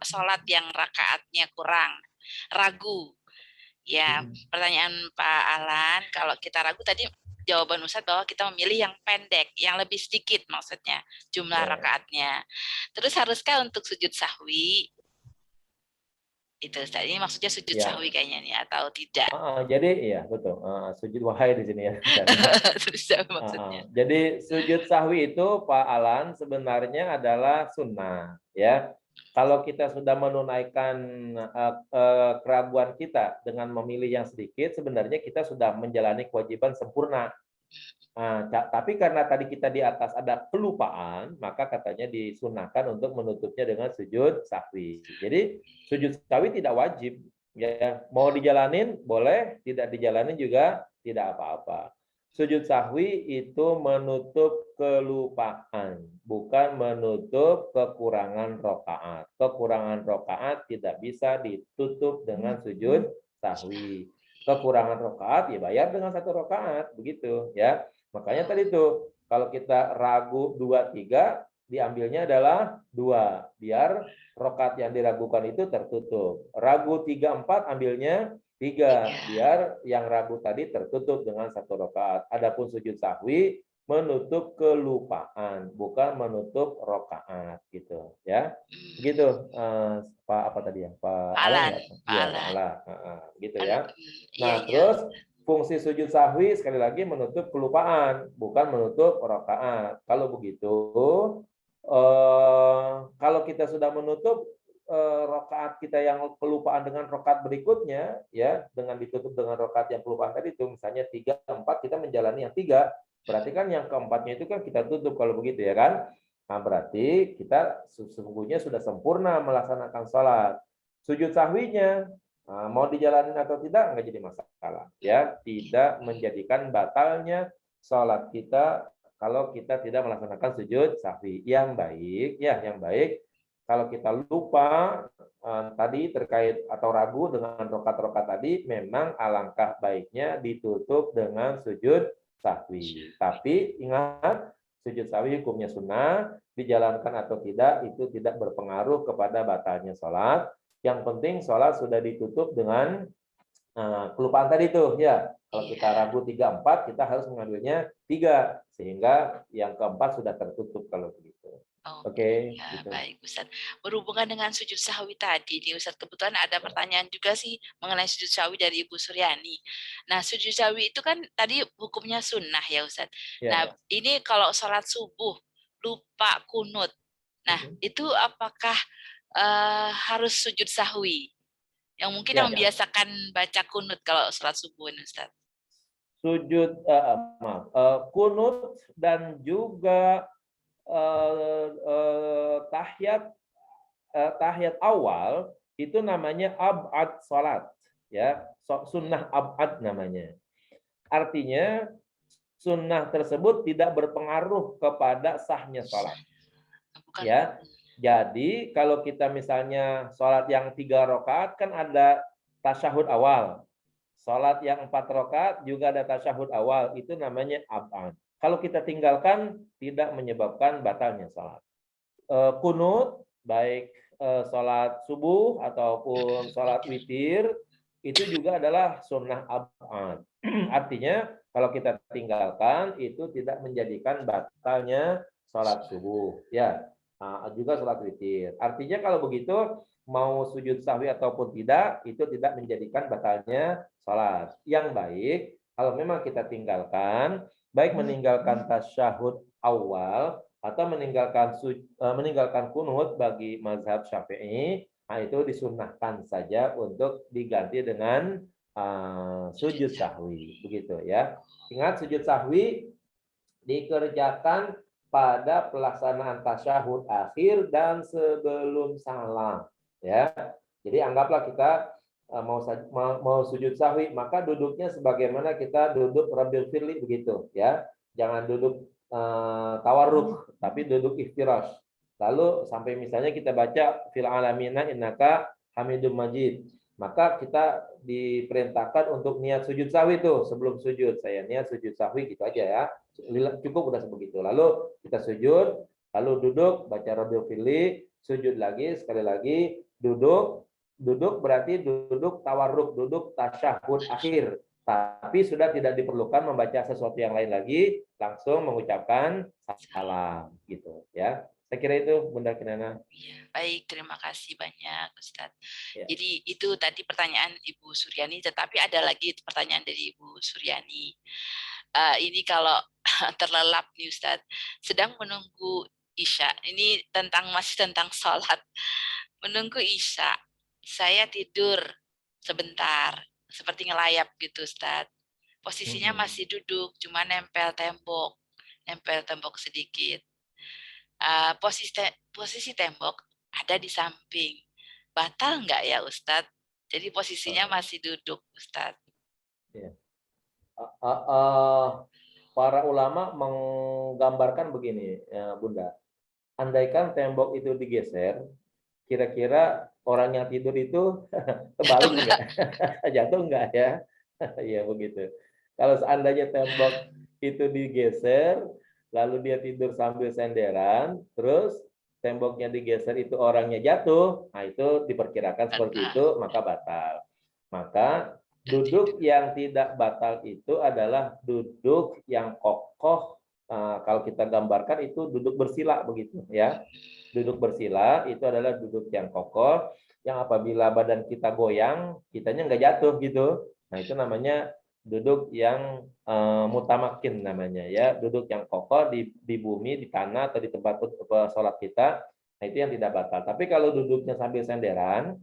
sholat yang rakaatnya kurang, ragu. Ya, pertanyaan Pak Alan, kalau kita ragu tadi jawaban Ustadz bahwa kita memilih yang pendek, yang lebih sedikit maksudnya jumlah Ya. rakaatnya. Terus haruskah untuk sujud sahwi? Itu Ustadz. Ini maksudnya sujud Ya. sahwi kayaknya nih atau tidak? Jadi iya betul. Sujud wahai di sini ya. Sujud sahwi maksudnya. Jadi sujud sahwi itu Pak Alan sebenarnya adalah sunnah, ya. Kalau kita sudah menunaikan keraguan kita dengan memilih yang sedikit, sebenarnya kita sudah menjalani kewajiban sempurna. Tapi karena tadi kita di atas ada kelupaan, maka katanya disunahkan untuk menutupnya dengan sujud sahwi. Jadi sujud sahwi tidak wajib, ya. Mau dijalanin boleh, tidak dijalanin juga tidak apa-apa. Sujud sahwi itu menutup kelupaan, bukan menutup kekurangan rokaat. Kekurangan rokaat tidak bisa ditutup dengan sujud sahwi. Kekurangan rokaat ya bayar dengan 1 rokaat, begitu ya. Makanya tadi tuh kalau kita ragu 2, 3, diambilnya adalah 2 biar rokaat yang diragukan itu tertutup. Ragu 3, 4 ambilnya 3 biar yang ragu tadi tertutup dengan 1 rokaat. Adapun sujud sahwi menutup kelupaan, bukan menutup rokaat gitu ya. Begitu Pak apa tadi ya? Pak Alan ya? Iya, Pak Alan. Gitu ya. Nah, terus fungsi sujud sahwi sekali lagi menutup kelupaan, bukan menutup rokaat. Kalau begitu, kalau kita sudah menutup rokaat kita yang kelupaan dengan rokaat berikutnya, ya dengan ditutup dengan rokaat yang kelupaan tadi itu, misalnya 3, 4 kita menjalani yang 3, berarti kan yang keempatnya itu kan kita tutup kalau begitu ya kan? Nah, berarti kita sesungguhnya sudah sempurna melaksanakan sholat. Sujud sahwinya mau dijalanin atau tidak nggak jadi masalah, ya. Tidak menjadikan batalnya sholat kita kalau kita tidak melaksanakan sujud sahwi. Yang baik, ya, yang baik kalau kita lupa tadi terkait atau ragu dengan rokat-rokat tadi, memang alangkah baiknya ditutup dengan sujud sahwi. Tapi ingat, sujud sahwi hukumnya sunnah, dijalankan atau tidak itu tidak berpengaruh kepada batalnya sholat. Yang penting sholat sudah ditutup dengan kelupaan tadi itu, ya. Kalau kita ragu 3, 4, kita harus mengambilnya 3 sehingga yang keempat sudah tertutup kalau begitu. Oke, ya, gitu. baik Ustaz. Berhubungan dengan sujud sahwi tadi nih Ustaz, kebetulan ada pertanyaan juga sih mengenai sujud sahwi dari Ibu Suryani. Nah, sujud sahwi itu kan tadi hukumnya sunnah ya Ustaz. Ya, nah, ini kalau sholat subuh lupa kunut. Nah, itu apakah harus sujud sahwi? Yang mungkin yang membiasakan baca kunut kalau sholat subuh Ustaz. Sujud kunut dan juga tahiyat awal itu namanya ab'ad salat, ya, sunnah ab'ad namanya. Artinya sunnah tersebut tidak berpengaruh kepada sahnya salat. Ya, jadi kalau kita misalnya salat yang 3 rakaat kan ada tasyahud awal. Salat yang 4 rakaat juga ada tasyahud awal, itu namanya ab'ad. Kalau kita tinggalkan tidak menyebabkan batalnya salat. Kunut baik salat subuh ataupun salat witir itu juga adalah sunnah ab'ad. Artinya kalau kita tinggalkan itu tidak menjadikan batalnya salat subuh, ya. Juga salat witir. Artinya kalau begitu mau sujud sahwi ataupun tidak itu tidak menjadikan batalnya salat. Yang baik kalau memang kita tinggalkan, baik meninggalkan tasyahud awal atau meninggalkan kunut bagi mazhab Syafi'i, itu disunnahkan saja untuk diganti dengan sujud sahwi, begitu ya. Ingat, sujud sahwi dikerjakan pada pelaksanaan tasyahud akhir dan sebelum salam, ya. Jadi anggaplah kita mau sujud sahwi, maka duduknya sebagaimana kita duduk Rabbil Firli begitu, ya. jangan duduk tawarruk, tapi duduk iftirash. Lalu sampai misalnya kita baca fil alamina innaka hamidum majid, maka kita diperintahkan untuk niat sujud sahwi itu sebelum sujud. Saya niat sujud sahwi gitu aja ya. Cukup udah sebegitu. Lalu kita sujud, lalu duduk, baca Rabbil Fili, sujud lagi, sekali lagi, duduk. Duduk berarti duduk tawarruk, duduk tasyahud akhir. Tapi sudah tidak diperlukan membaca sesuatu yang lain lagi, langsung mengucapkan salam gitu ya. Saya kira itu Bunda Kinana. Ya, baik, terima kasih banyak Ustadz. Ya. Jadi itu tadi pertanyaan Ibu Suryani, tetapi ada lagi pertanyaan dari Ibu Suryani. Ini kalau terlelap nih Ustadz, sedang menunggu Isya. Ini masih tentang sholat. Menunggu Isya, saya tidur sebentar, seperti ngelayap gitu Ustadz. Posisinya masih duduk, cuma nempel tembok sedikit. Posisi tembok ada di samping. Batal nggak ya Ustadz? Jadi posisinya masih duduk Ustadz. Ya. Para ulama menggambarkan begini, ya, Bunda. Andaikan tembok itu digeser, kira-kira orang yang tidur itu terbalik enggak? Jatuh enggak ya? Iya begitu. Kalau seandainya tembok itu digeser, lalu dia tidur sambil senderan, terus temboknya digeser itu orangnya jatuh, nah itu diperkirakan seperti itu, maka batal. Maka duduk yang tidak batal itu adalah duduk yang kokoh. Kalau kita gambarkan itu duduk bersila begitu ya. Duduk bersila itu adalah duduk yang kokoh, yang apabila badan kita goyang, kitanya nggak jatuh gitu. Nah itu namanya duduk yang mutamakin namanya ya, duduk yang kokoh di bumi, di tanah atau di tempat sholat kita. Nah itu yang tidak batal. Tapi kalau duduknya sambil senderan,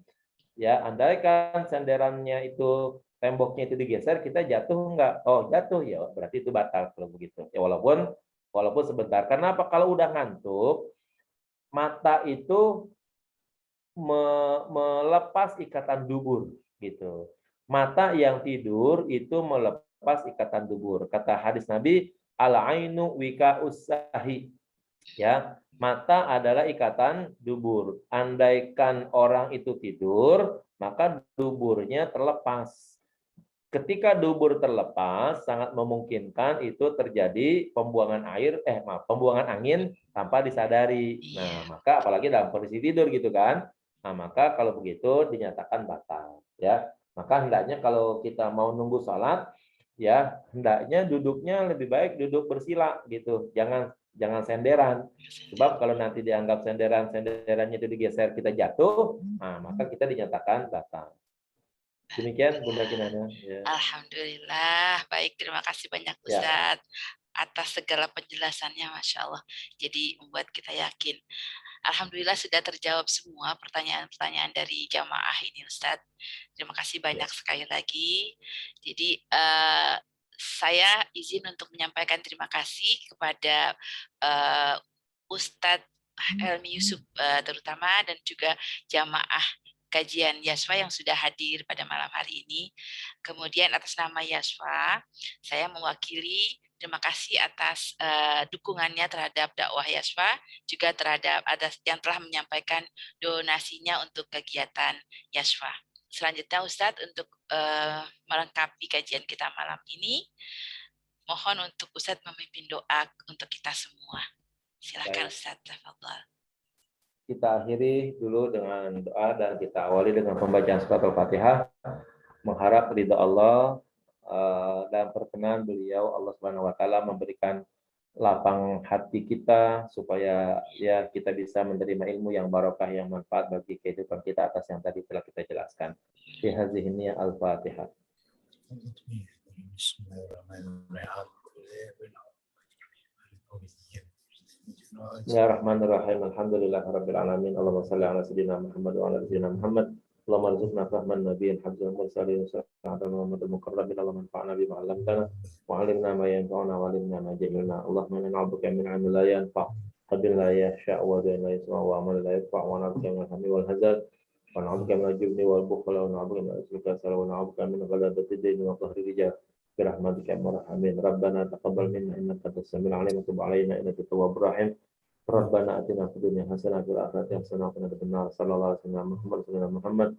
ya andaikan senderannya itu temboknya itu digeser, kita jatuh enggak? Oh jatuh ya, berarti itu batal kalau begitu. Ya walaupun sebentar. Kenapa? Kalau udah ngantuk, mata itu melepas ikatan dubur gitu. Mata yang tidur itu melepas ikatan dubur. Kata hadis Nabi, al-ainu wika usahi. Ya, mata adalah ikatan dubur. Andaikan orang itu tidur, maka duburnya terlepas. Ketika dubur terlepas, sangat memungkinkan itu terjadi pembuangan angin tanpa disadari. Nah, maka apalagi dalam kondisi tidur gitu kan. Nah, maka kalau begitu dinyatakan batal, ya. Maka hendaknya kalau kita mau nunggu sholat, ya hendaknya duduknya lebih baik duduk bersila gitu. Jangan senderan. Sebab kalau nanti dianggap senderannya itu digeser kita jatuh, nah maka kita dinyatakan batal. Demikian Bunda Kinana. Ya. Alhamdulillah, baik, terima kasih banyak Ustadz atas segala penjelasannya, Masya Allah. Jadi membuat kita yakin. Alhamdulillah sudah terjawab semua pertanyaan-pertanyaan dari jamaah ini Ustadz. Terima kasih banyak sekali lagi. Jadi saya izin untuk menyampaikan terima kasih kepada Ustadz Helmi Yusuf terutama, dan juga jamaah kajian Yaswa yang sudah hadir pada malam hari ini. Kemudian atas nama Yaswa, saya mewakili terima kasih atas dukungannya terhadap dakwah Yaswa, juga terhadap atas yang telah menyampaikan donasinya untuk kegiatan Yaswa. Selanjutnya Ustadz untuk melengkapi kajian kita malam ini, mohon untuk Ustadz memimpin doa untuk kita semua. Silakan Ustadz, tafadhol. Kita akhiri dulu dengan doa dan kita awali dengan pembacaan surat Al-Fatihah, mengharap ridha Allah dan perkenan beliau Allah Subhanahu wa taala memberikan lapang hati kita supaya ya kita bisa menerima ilmu yang barokah yang manfaat bagi kehidupan kita atas yang tadi telah kita jelaskan. Fi hadhihi Al-Fatihah. Bismillahirrahmanirrahim. Alhamdulillahirabbil alamin. Allahumma shalli ala sayyidina Muhammad wa ala sayyidina Muhammad. Allahumma arzuqna fahman nabiyyin hadzal mursalin sallallahu Muhammadul muqarrabin. Allahumma anfa'na bima 'allamtana wa 'allimna ma yanfa'una wa 'allimna ma jahilna. Allahumma inna na'udzuka min 'ilmin la yanfa' wa min la yahsha' wa min la yasma' wa 'amalin la yarfa' wa na'udzuka min al-hammi wal hazal wa na'udzuka min al-jubni wal bukhli wa na'udzuka min al-ismi wa na'udzuka min ghalabati ad-din wa qahri rijal برحمتك يا ارحم الراحمين. ربنا تقبل منا انك انت السميع العليم وتب علينا انك التواب الرحيم. ربنا اتنا في الدنيا حسنه وفي الاخره حسنه وقنا عذاب النار. صلى الله عليه وسلم Muhammad.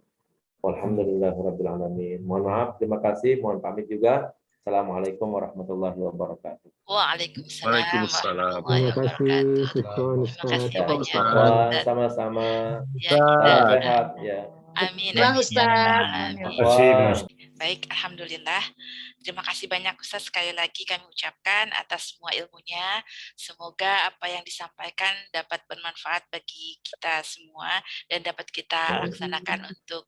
Walhamdulillahirabbil alamin. Mohon maaf, terima kasih, mohon pamit juga. Assalamualaikum warahmatullahi wabarakatuh. Waalaikumsalam Waalaikumsalam. warahmatullahi Terima kasih, wabarakatuh. Syukron, Terima kasih Ya, banyak. Ikhwan, Ustaz. sama-sama. Ya, Salam kita sehat ya. amin Bang amin ya rabbal Ustaz. alamin. Kasih, Mas. Baik, alhamdulillah. Terima kasih banyak Ustaz, sekali lagi kami ucapkan atas semua ilmunya. Semoga apa yang disampaikan dapat bermanfaat bagi kita semua dan dapat kita laksanakan untuk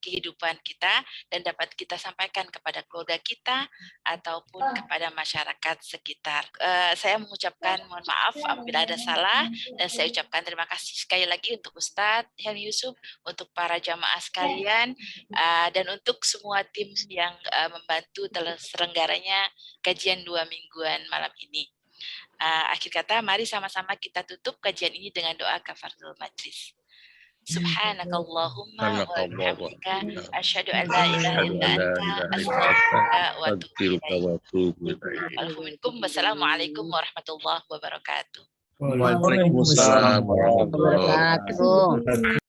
kehidupan kita dan dapat kita sampaikan kepada keluarga kita ataupun kepada masyarakat sekitar. Saya mengucapkan mohon maaf apabila ada salah dan saya ucapkan terima kasih sekali lagi untuk Ustadz Helmi Yusuf, untuk para jamaah sekalian, dan untuk semua tim yang membantu terselenggaranya kajian 2 mingguan malam ini. Akhir kata, mari sama-sama kita tutup kajian ini dengan doa kafaratul majlis. Subhanakallahumma wa bihamdika asyhadu an la ilaha illa anta astaghfiruka wa atubu ilaik. Wassalamualaikum warahmatullahi wabarakatuh. Waalaikumsalam warahmatullahi wabarakatuh.